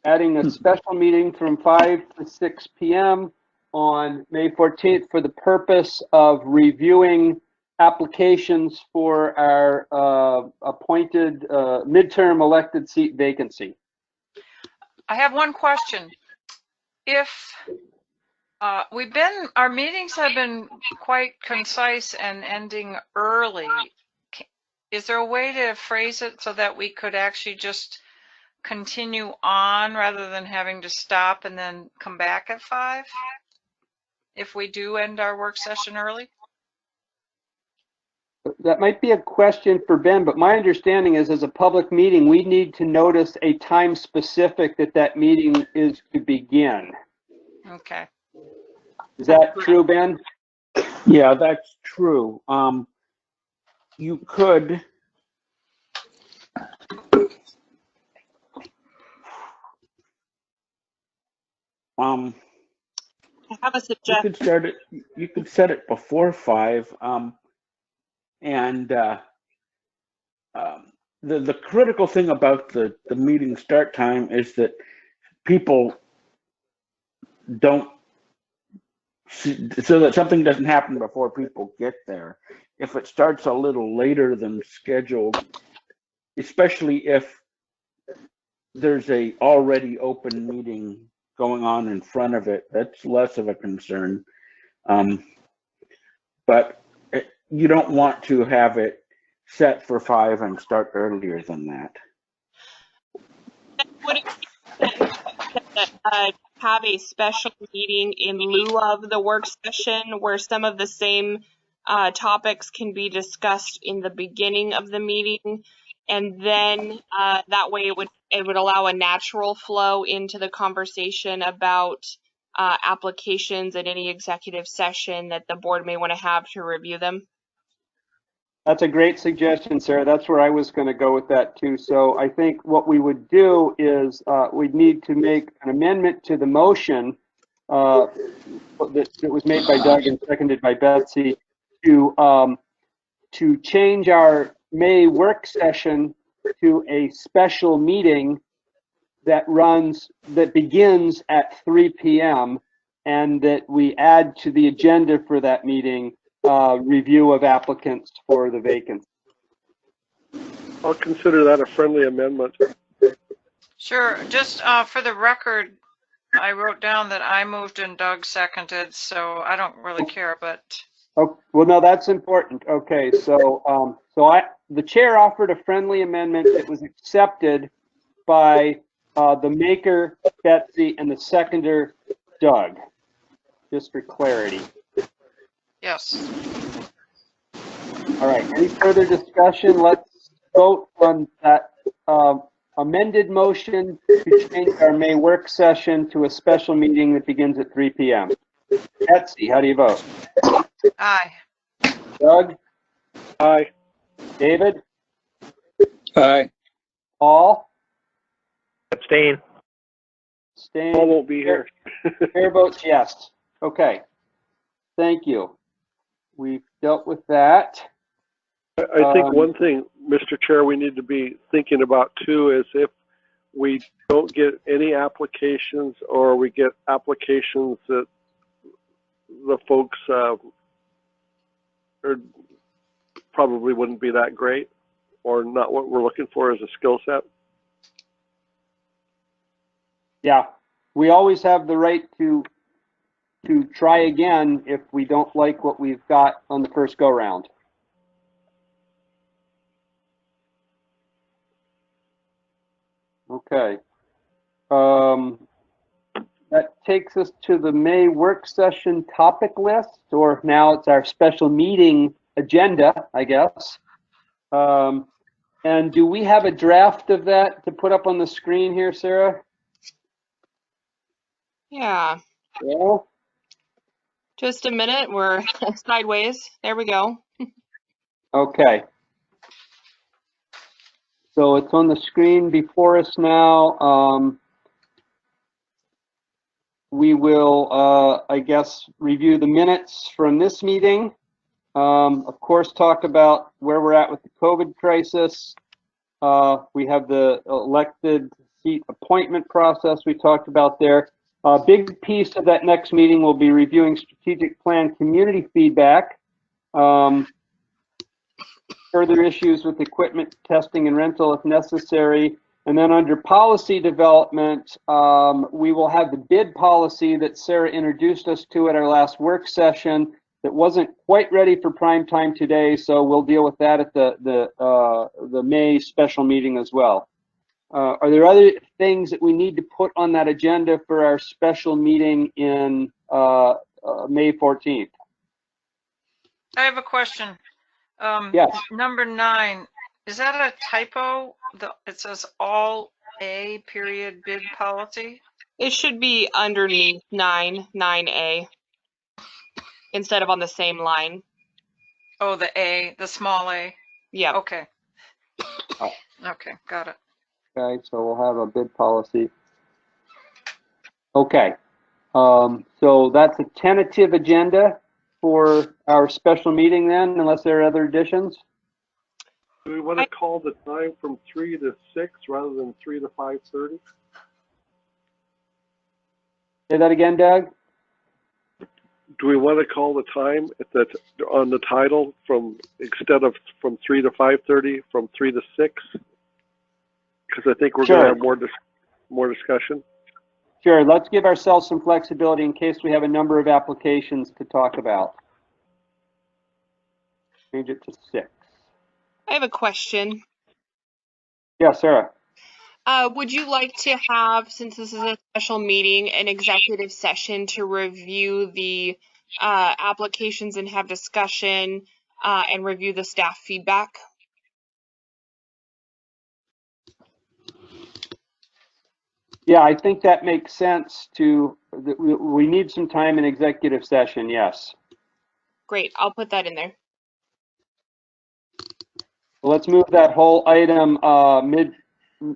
Adding a special meeting from 5 to 6 p.m. on May 14th for the purpose of reviewing applications for our appointed midterm elected seat vacancy. I have one question. If our meetings have been quite concise and ending early, is there a way to phrase it so that we could actually just continue on rather than having to stop and then come back at 5 if we do end our work session early? That might be a question for Ben, but my understanding is as a public meeting, we need to notice a time specific that meeting is to begin. Okay. Is that true, Ben? Yeah, that's true. You could. I have a You suggestion. could start it. You could set it before 5. The critical thing about the meeting start time is that people don't see, so that something doesn't happen before people get there. If it starts a little later than scheduled, especially if there's a already open meeting going on in front of it, that's less of a concern. But you don't want to have it set for 5 and start earlier than that. Would it make sense to have a special meeting in lieu of the work session where some of the same topics can be discussed in the beginning of the meeting, and then that way it would allow a natural flow into the conversation about applications at any executive session that the board may want to have to review them? That's a great suggestion, Sarah. That's where I was going to go with that too. So I think what we would do is we'd need to make an amendment to the motion that was made by Doug and seconded by Betsy to to change our May work session to a special meeting that begins at 3 p.m. and that we add to the agenda for that meeting review of applicants for the vacancy. I'll consider that a friendly amendment. Sure. Just for the record, I wrote down that I moved and Doug seconded, so I don't really care, but. Oh, well, no, that's important. Okay, so the chair offered a friendly amendment that was accepted by the maker, Betsy, and the seconder, Doug, just for clarity. Yes. All right, any further discussion? Let's vote on that amended motion to change our May work session to a special meeting that begins at 3 p.m. Betsy, how do you vote? Aye. Doug? Aye. David? Aye. Paul? Abstain. Staying. Paul won't be here. Chair votes yes. Okay. Thank you. We've dealt with that. I think one thing, Mr. Chair, we need to be thinking about too is if we don't get any applications or we get applications that the folks probably wouldn't be that great or not what we're looking for as a skill set. Yeah, we always have the right to try again if we don't like what we've got on the first go round. Okay. That takes us to the May work session topic list, or now it's our special meeting agenda, I guess. And do we have a draft of that to put up on the screen here, Sarah? Yeah. Yeah. Just a minute. We're sideways. There we go. Okay. So it's on the screen before us now. We will, I guess, review the minutes from this meeting. Of course, talk about where we're at with the COVID crisis. We have the elected seat appointment process we talked about there. A big piece of that next meeting will be reviewing strategic plan community feedback. Further issues with equipment testing and rental if necessary. And then under policy development, we will have the bid policy that Sarah introduced us to at our last work session that wasn't quite ready for prime time today, so we'll deal with that at the May special meeting as well. Are there other things that we need to put on that agenda for our special meeting in May 14th? I have a question. Yes. Number 9, is that a typo? It says all A period bid policy? It should be underneath 9A instead of on the same line. Oh, the A, the small a. Yeah. Okay. Oh. Okay, got it. Okay, so we'll have a bid policy. Okay. So that's a tentative agenda for our special meeting then, unless there are other additions. Do we want to call the time from 3 to 6 rather than 3 to 5:30? Say that again, Doug? Do we want to call the time on the title instead of from 3 to 5:30, from 3 to 6? Because I think we're Sure. going to have more discussion. Sure, let's give ourselves some flexibility in case we have a number of applications to talk about. Change it to 6. I have a question. Yeah, Sarah. Would you like to have, since this is a special meeting, an executive session to review the applications and have discussion and review the staff feedback? Yeah, I think that makes sense we need some time in executive session, yes. Great, I'll put that in there. Let's move that whole item,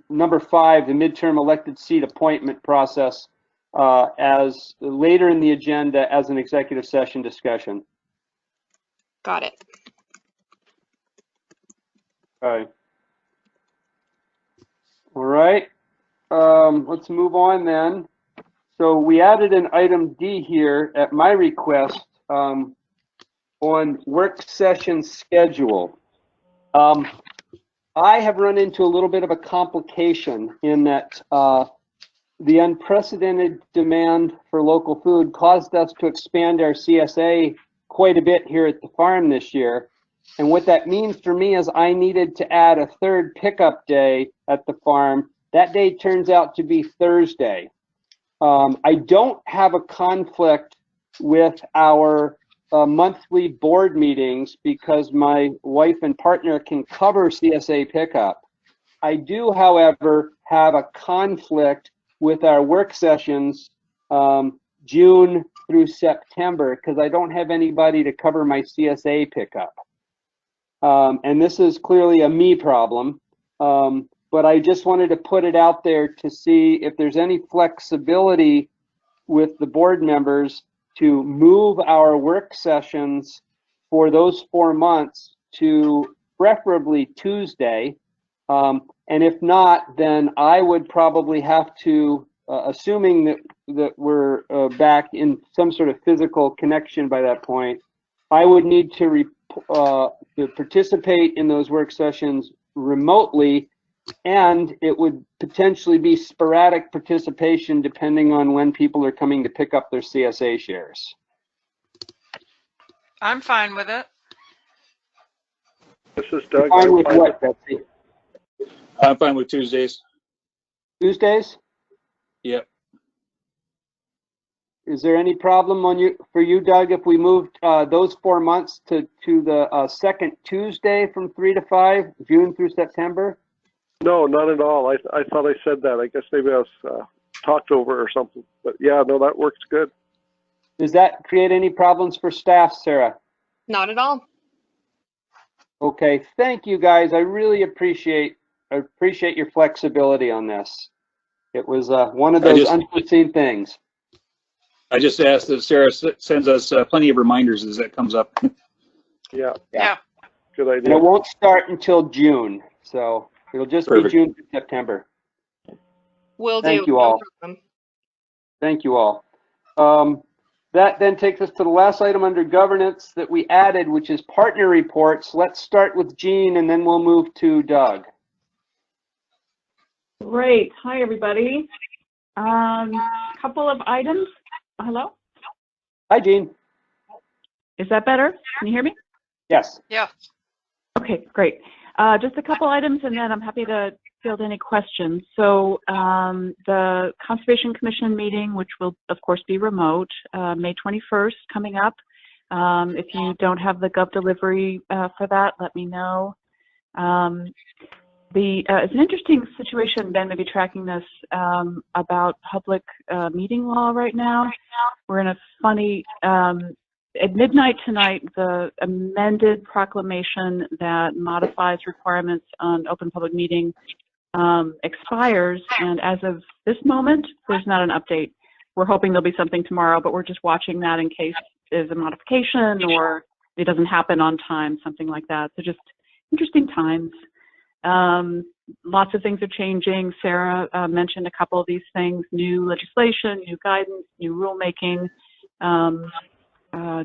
number 5, the midterm elected seat appointment process, as later in the agenda as an executive session discussion. Got it. Okay. All right. Let's move on then. So we added an item D here at my request on work session schedule. I have run into a little bit of a complication in that the unprecedented demand for local food caused us to expand our CSA quite a bit here at the farm this year. And what that means for me is I needed to add a third pickup day at the farm. That day turns out to be Thursday. I don't have a conflict with our monthly board meetings because my wife and partner can cover CSA pickup. I do, however, have a conflict with our work sessions June through September because I don't have anybody to cover my CSA pickup. And this is clearly a me problem. But I just wanted to put it out there to see if there's any flexibility with the board members to move our work sessions for those 4 months to preferably Tuesday. And if not, then I would probably have to, assuming that we're back in some sort of physical connection by that point, I would need to participate in those work sessions remotely, and it would potentially be sporadic participation depending on when people are coming to pick up their CSA shares. I'm fine with it. This is Doug. Fine with what, Betsy? I'm fine with Tuesdays. Tuesdays? Yep. Is there any problem for you, Doug, if we moved those 4 months to the second Tuesday from 3 to 5, June through September? No, not at all. I thought I said that. I guess maybe I was talked over or something. But yeah, no, that works good. Does that create any problems for staff, Sarah? Not at all. Okay, thank you guys. I really appreciate your flexibility on this. It was one of those unforeseen things. I just asked that Sarah sends us plenty of reminders as that comes up. Yeah. Yeah. Good idea. And it won't start until June, so it'll just Perfect. be June to September. Will do. Thank you all. No problem. Thank you all. That then takes us to the last item under governance that we added, which is partner reports. Let's start with Jean, and then we'll move to Doug. Great. Hi, everybody. Couple of items. Hello? Hi, Jean. Is that better? Can you hear me? Yes. Yeah. Okay, great. Just a couple items, and then I'm happy to field any questions. So the Conservation Commission meeting, which will, of course, be remote, May 21st coming up. If you don't have the Gov delivery for that, let me know. It's an interesting situation, Ben, maybe tracking this, about public meeting law right now. We're in a funny, at midnight tonight, the amended proclamation that modifies requirements on open public meeting expires, and as of this moment, there's not an update. We're hoping there'll be something tomorrow, but we're just watching that in case there's a modification or it doesn't happen on time, something like that. So just interesting times. Lots of things are changing. Sarah mentioned a couple of these things: new legislation, new guidance, new rulemaking.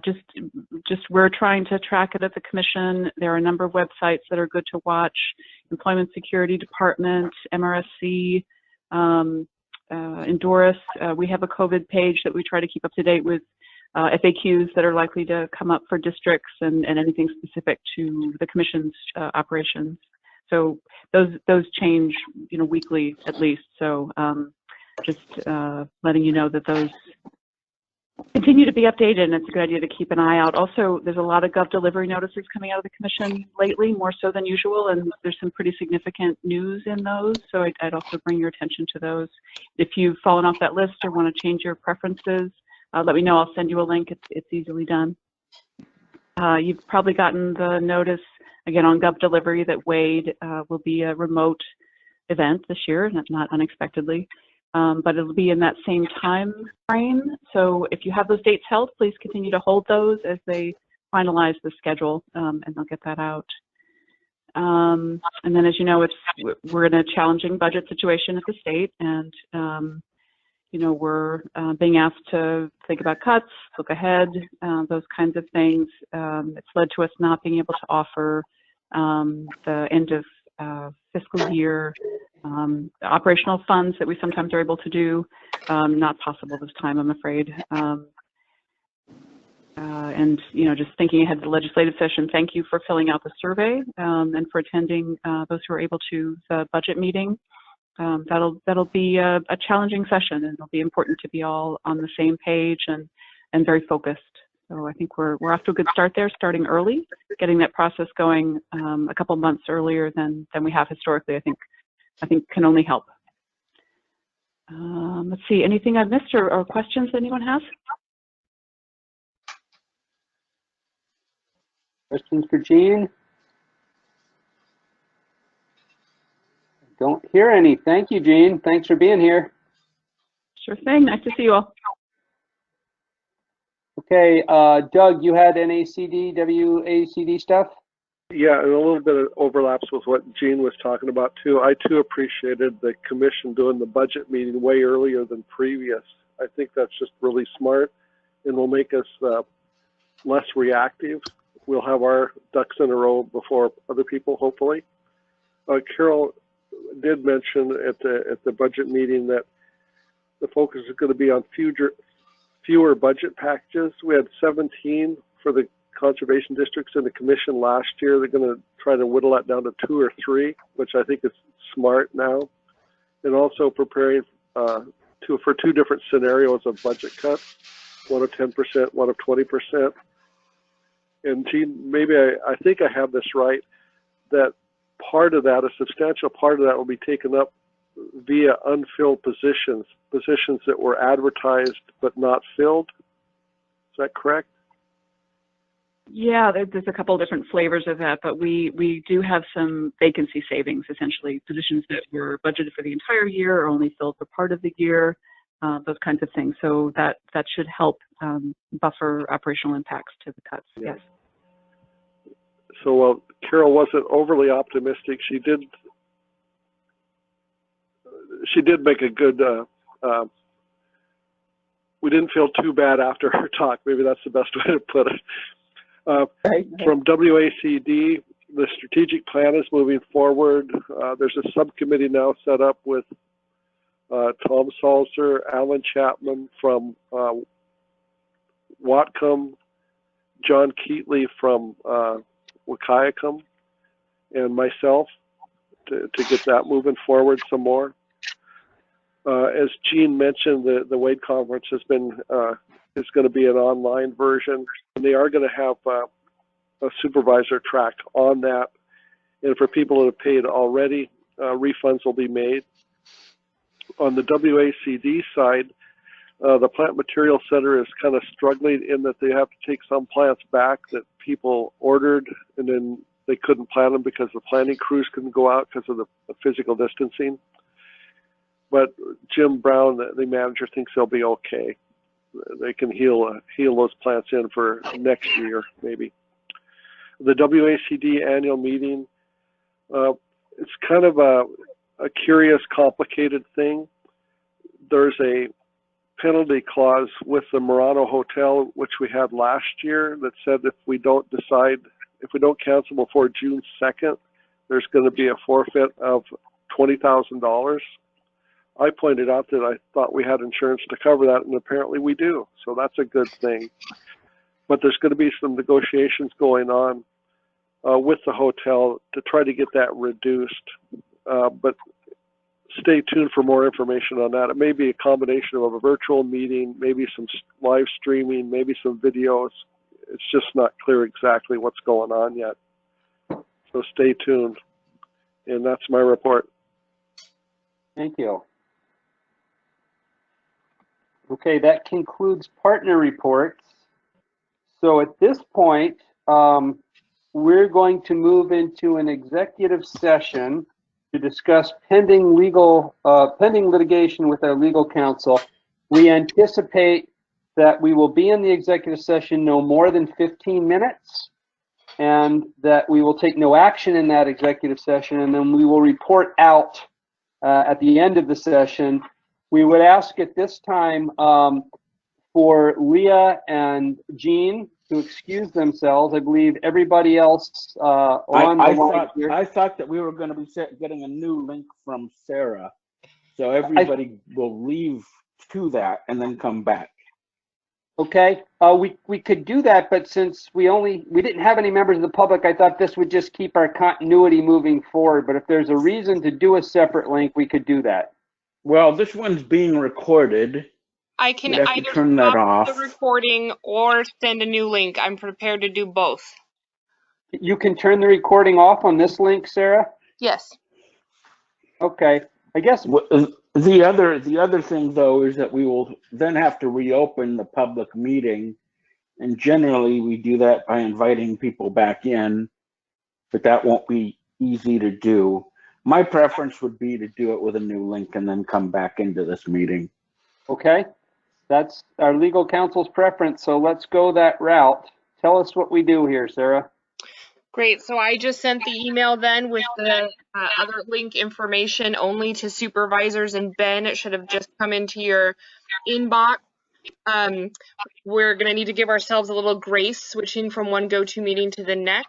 Just we're trying to track it at the Commission. There are a number of websites that are good to watch: Employment Security Department, MRSC, Endoris. We have a COVID page that we try to keep up to date with FAQs that are likely to come up for districts and anything specific to the Commission's operations. So those change, weekly at least. So just letting you know that those continue to be updated, and it's a good idea to keep an eye out. Also, there's a lot of Gov delivery notices coming out of the Commission lately, more so than usual, and there's some pretty significant news in those, so I'd also bring your attention to those. If you've fallen off that list or want to change your preferences, let me know. I'll send you a link. It's easily done. You've probably gotten the notice, again, on Gov delivery that Wade will be a remote event this year, not unexpectedly. But it'll be in that same time frame. So if you have those dates held, please continue to hold those as they finalize the schedule, and they'll get that out. And then, as you know, we're in a challenging budget situation at the state, and you know, we're being asked to think about cuts, look ahead, those kinds of things. It's led to us not being able to offer the end of fiscal year operational funds that we sometimes are able to do. Not possible this time, I'm afraid. And, you know, just thinking ahead to the legislative session, thank you for filling out the survey and for attending, those who are able to, the budget meeting. That'll be a challenging session, and it'll be important to be all on the same page and very focused. So I think we're off to a good start there, starting early, getting that process going a couple months earlier than we have historically. I think can only help. Let's see, anything I've missed or questions that anyone has? Questions for Jean? Don't hear any. Thank you, Jean. Thanks for being here. Sure thing. Nice to see you all. Okay, Doug, you had NACD, WACD stuff? Yeah, and a little bit of overlaps with what Jean was talking about too. I too appreciated the commission doing the budget meeting way earlier than previous. I think that's just really smart, and will make us less reactive. We'll have our ducks in a row before other people, hopefully. Carol did mention at the budget meeting that the focus is going to be on fewer budget packages. We had 17 for the conservation districts in the commission last year. They're going to try to whittle that down to 2 or 3, which I think is smart now. And also preparing for 2 different scenarios of budget cuts, one of 10%, one of 20%. And Jean, maybe I think I have this right, that part of that, a substantial part of that, will be taken up via unfilled positions that were advertised but not filled. Is that correct? Yeah, there's a couple of different flavors of that, but we do have some vacancy savings, essentially, positions that were budgeted for the entire year or only filled for part of the year, those kinds of things. So that should help buffer operational impacts to the cuts, yes. So Carol wasn't overly optimistic. She did make a good, we didn't feel too bad after her talk. Maybe that's the best way to put it. From WACD, the strategic plan is moving forward. There's a subcommittee now set up with Tom Salzer, Alan Chapman from Whatcom, John Keatley from Wahkiakum, and myself to get that moving forward some more. As Jean mentioned, the Wade conference has been is going to be an online version, and they are going to have a supervisor track on that. And for people that have paid already, refunds will be made. On the WACD side, the Plant Material Center is kind of struggling in that they have to take some plants back that people ordered, and then they couldn't plant them because the planting crews couldn't go out because of the physical distancing. But Jim Brown, the manager, thinks they'll be okay. They can heal those plants in for next year, maybe. The WACD annual meeting, it's kind of a curious, complicated thing. There's a penalty clause with the Murano Hotel, which we had last year, that said if we don't cancel before June 2nd, there's going to be a forfeit of $20,000. I pointed out that I thought we had insurance to cover that, and apparently we do. So that's a good thing. But there's going to be some negotiations going on with the hotel to try to get that reduced. But stay tuned for more information on that. It may be a combination of a virtual meeting, maybe some live streaming, maybe some videos. It's just not clear exactly what's going on yet. So stay tuned. And that's my report. Thank you. Okay, that concludes partner reports. So at this point, we're going to move into an executive session to discuss pending litigation with our legal counsel. We anticipate that we will be in the executive session no more than 15 minutes. and that we will take no action in that executive session, and then we will report out at the end of the session. We would ask at this time for Leah and Jean to excuse themselves. I believe everybody else on the line here. I thought that we were going to be getting a new link from Sarah, so everybody will leave to that and then come back. Okay, we could do that, but since we didn't have any members of the public, I thought this would just keep our continuity moving forward. But if there's a reason to do a separate link, we could do that. Well, this one's being recorded. I can We'd have to either turn that stop off. the recording or send a new link. I'm prepared to do both. You can turn the recording off on this link, Sarah? Yes. Okay, I guess. The other thing, though, is that we will then have to reopen the public meeting, and generally we do that by inviting people back in, but that won't be easy to do. My preference would be to do it with a new link and then come back into this meeting. Okay, that's our legal counsel's preference, so let's go that route. Tell us what we do here, Sarah. Great. So I just sent the email then with the other link information only to supervisors and Ben. It should have just come into your inbox. We're going to need to give ourselves a little grace switching from one GoToMeeting to the next.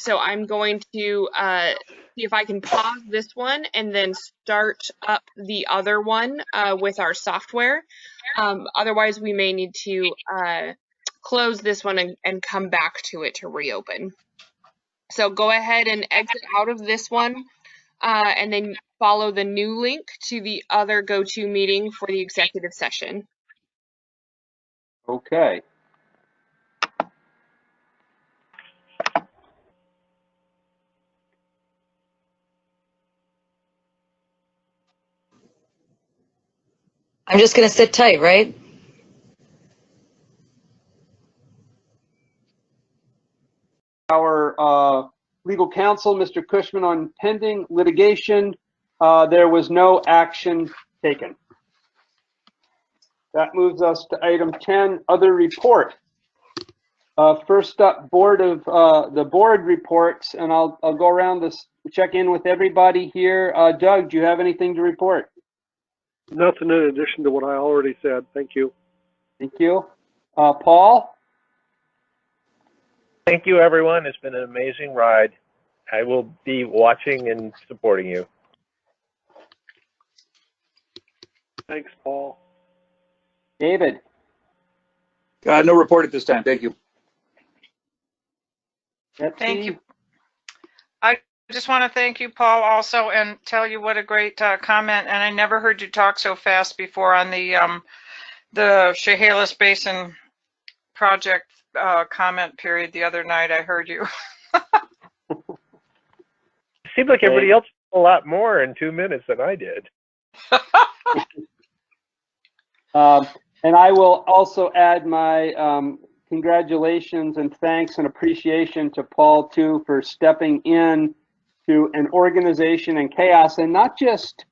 So I'm going to see if I can pause this one and then start up the other one with our software. Otherwise, we may need to close this one and come back to it to reopen. So go ahead and exit out of this one and then follow the new link to the other GoToMeeting for the executive session. Okay. I'm just going to sit tight, right? Our legal counsel, Mr. Cushman, on pending litigation, there was no action taken. That moves us to item 10, other report. First up, the board reports, and I'll go around this, check in with everybody here. Doug, do you have anything to report? Nothing in addition to what I already said. Thank you. Thank you. Paul? Thank you, everyone. It's been an amazing ride. I will be watching and supporting you. Thanks, Paul. David? No report at this time. Thank you. Betsy? Thank you. I just want to thank you, Paul, also, and tell you what a great comment. And I never heard you talk so fast before on the Chehalis Basin project comment period the other night. I heard you. It seemed like everybody else did a lot more in 2 minutes than I did. And I will also add my congratulations and thanks and appreciation to Paul, too, for stepping in to an organization in chaos, and not just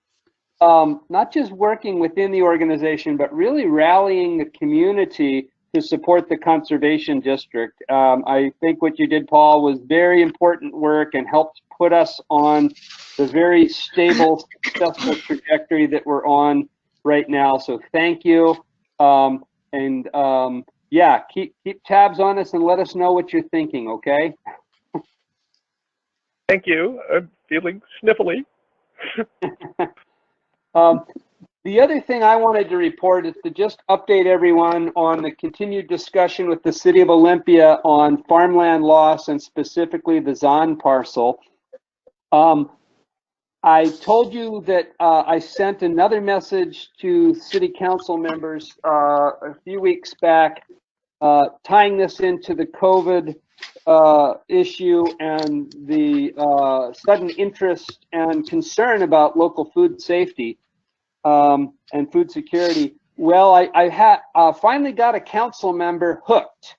working within the organization, but really rallying the community to support the conservation district. I think what you did, Paul, was very important work and helped put us on the very stable, successful trajectory that we're on right now. So thank you. Yeah, keep tabs on us and let us know what you're thinking, okay? Thank you. I'm feeling sniffly. The other thing I wanted to report is to just update everyone on the continued discussion with the City of Olympia on farmland loss and specifically the Zahn parcel. I told you that I sent another message to City Council members a few weeks back, tying this into the COVID issue and the sudden interest and concern about local food safety and food security. Well, I finally got a council member hooked,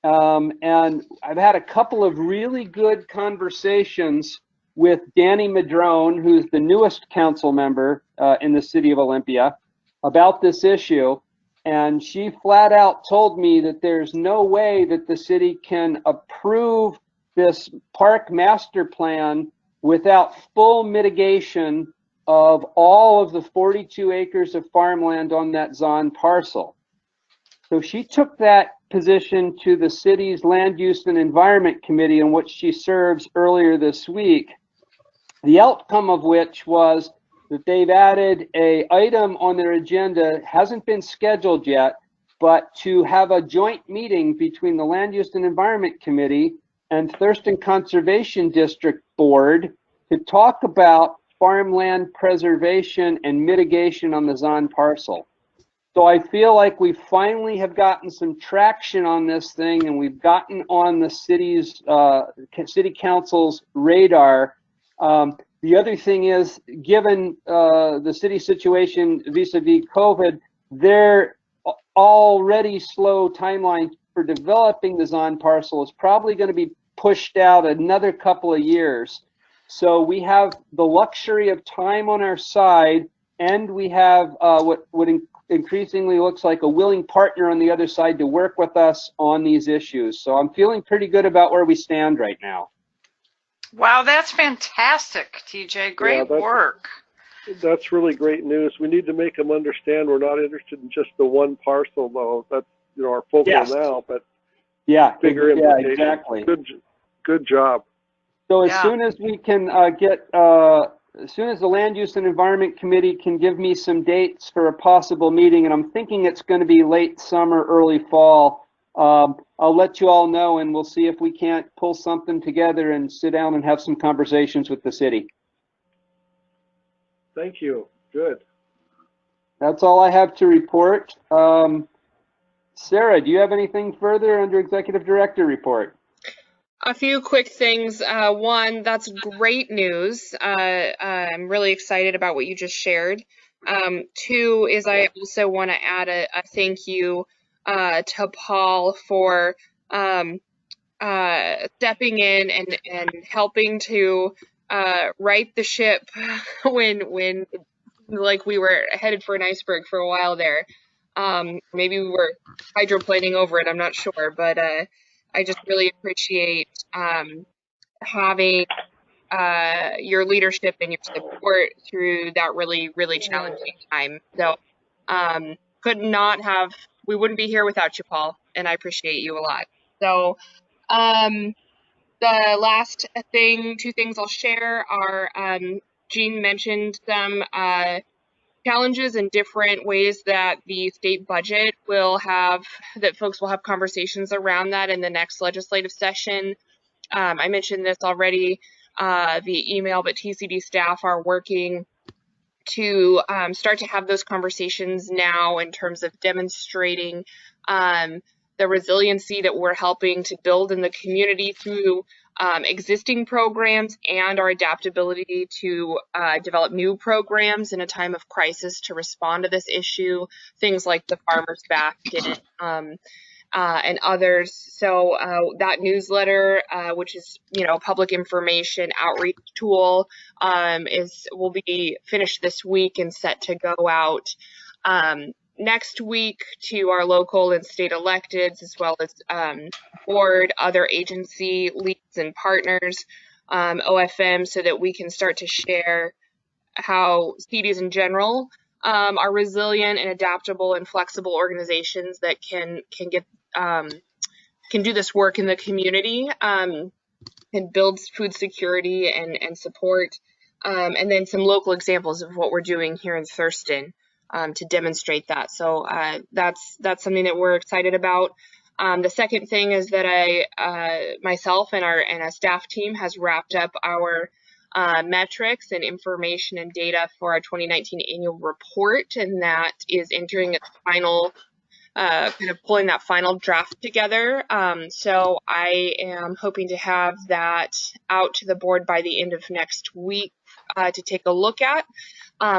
and I've had a couple of really good conversations with Danny Madrone, who's the newest council member in the City of Olympia, about this issue. And she flat out told me that there's no way that the city can approve this park master plan without full mitigation of all of the 42 acres of farmland on that Zon parcel. So she took that position to the city's Land Use and Environment Committee, in which she serves, earlier this week. The outcome of which was that they've added an item on their agenda, hasn't been scheduled yet, but to have a joint meeting between the Land Use and Environment Committee and Thurston Conservation District Board to talk about farmland preservation and mitigation on the Zon parcel. So I feel like we finally have gotten some traction on this thing, and we've gotten on the city's city council's radar. The other thing is, given the city situation vis-a-vis COVID, their already slow timeline for developing the Zon parcel is probably going to be pushed out another couple of years. So we have the luxury of time on our side, and we have what increasingly looks like a willing partner on the other side to work with us on these issues. So I'm feeling pretty good about where we stand right now. Wow, that's fantastic, TJ. Great work. That's really great news. We need to make them understand we're not interested in just the one parcel, though. That's our focus now, but bigger implications. Yeah, exactly. Good job. So as soon as we can as soon as the Land Use and Environment Committee can give me some dates for a possible meeting, and I'm thinking it's going to be late summer, early fall, I'll let you all know, and we'll see if we can't pull something together and sit down and have some conversations with the city. Thank you. Good. That's all I have to report. Sarah, do you have anything further under Executive Director report? A few quick things. One, that's great news. I'm really excited about what you just shared. Two is I also want to add a thank you to Paul for stepping in and helping to right the ship when like we were headed for an iceberg for a while there. Maybe we were hydroplaning over it, I'm not sure, but I just really appreciate having your leadership and your support through that really, really challenging time. So we wouldn't be here without you, Paul, and I appreciate you a lot. So the last two things I'll share are Jean mentioned some challenges and different ways that the state budget that folks will have conversations around that in the next legislative session. I mentioned this already via email, but TCD staff are working to start to have those conversations now in terms of demonstrating the resiliency that we're helping to build in the community through existing programs and our adaptability to develop new programs in a time of crisis to respond to this issue, things like the Farmer's Basket and others. So that newsletter, which is public information outreach tool, will be finished this week and set to go out next week to our local and state electeds, as well as board, other agency leads and partners, OFM, so that we can start to share how CDs in general are resilient and adaptable and flexible organizations that can do this work in the community and build food security and support, and then some local examples of what we're doing here in Thurston to demonstrate that. So that's something that we're excited about. The second thing is that myself and a staff team has wrapped up our metrics and information and data for our 2019 annual report, and that is entering its final, kind of pulling that final draft together. So I am hoping to have that out to the board by the end of next week to take a look at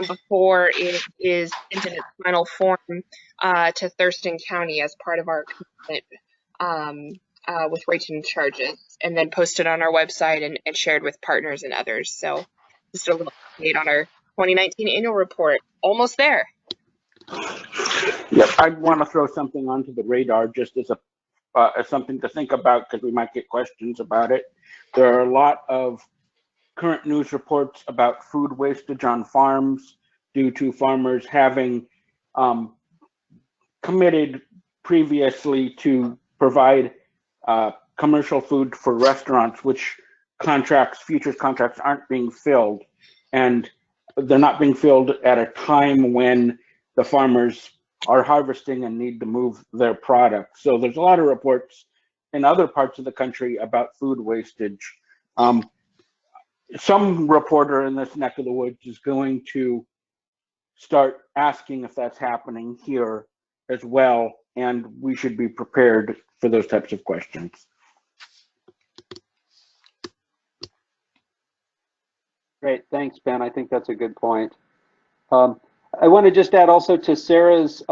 before it is into its final form to Thurston County as part of our commitment with rates and charges, and then posted on our website and shared with partners and others. So just a little update on our 2019 annual report. Almost there. Yep, I want to throw something onto the radar just as something to think about because we might get questions about it. There are a lot of current news reports about food wastage on farms due to farmers having committed previously to provide commercial food for restaurants, which futures contracts aren't being filled. And they're not being filled at a time when the farmers are harvesting and need to move their product. So there's a lot of reports in other parts of the country about food wastage. Some reporter in this neck of the woods is going to start asking if that's happening here as well, and we should be prepared for those types of questions. Great, thanks, Ben. I think that's a good point. I want to just add also to Sarah's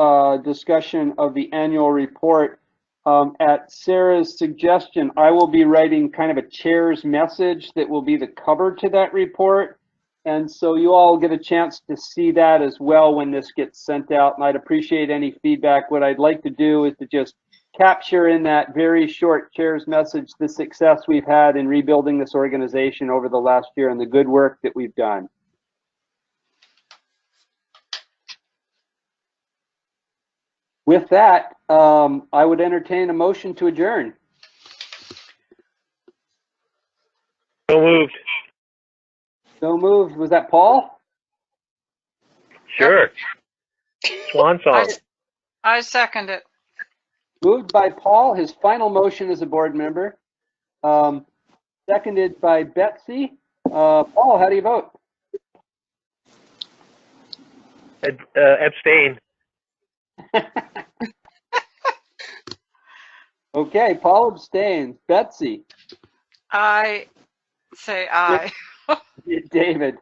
discussion of the annual report. At Sarah's suggestion, I will be writing kind of a chair's message that will be the cover to that report. And so you all get a chance to see that as well when this gets sent out. And I'd appreciate any feedback. What I'd like to do is to just capture in that very short chair's message the success we've had in rebuilding this organization over the last year and the good work that we've done. With that, I would entertain a motion to adjourn. So moved. So moved. Was that Paul? Sure. Swan song. I second it. Moved by Paul, his final motion as a board member. Seconded by Betsy. Paul, how do you vote? Abstain. Okay, Paul abstains. Betsy? I say aye. David?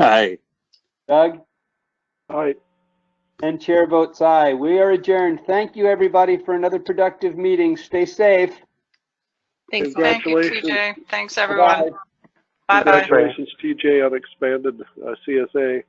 Aye. Doug? Aye. And chair votes aye. We are adjourned. Thank you, everybody, for another productive meeting. Stay safe. Thanks. Thank you, Congratulations. TJ. Thanks, everyone. Bye. Bye-bye. Congratulations, TJ, on expanded CSA.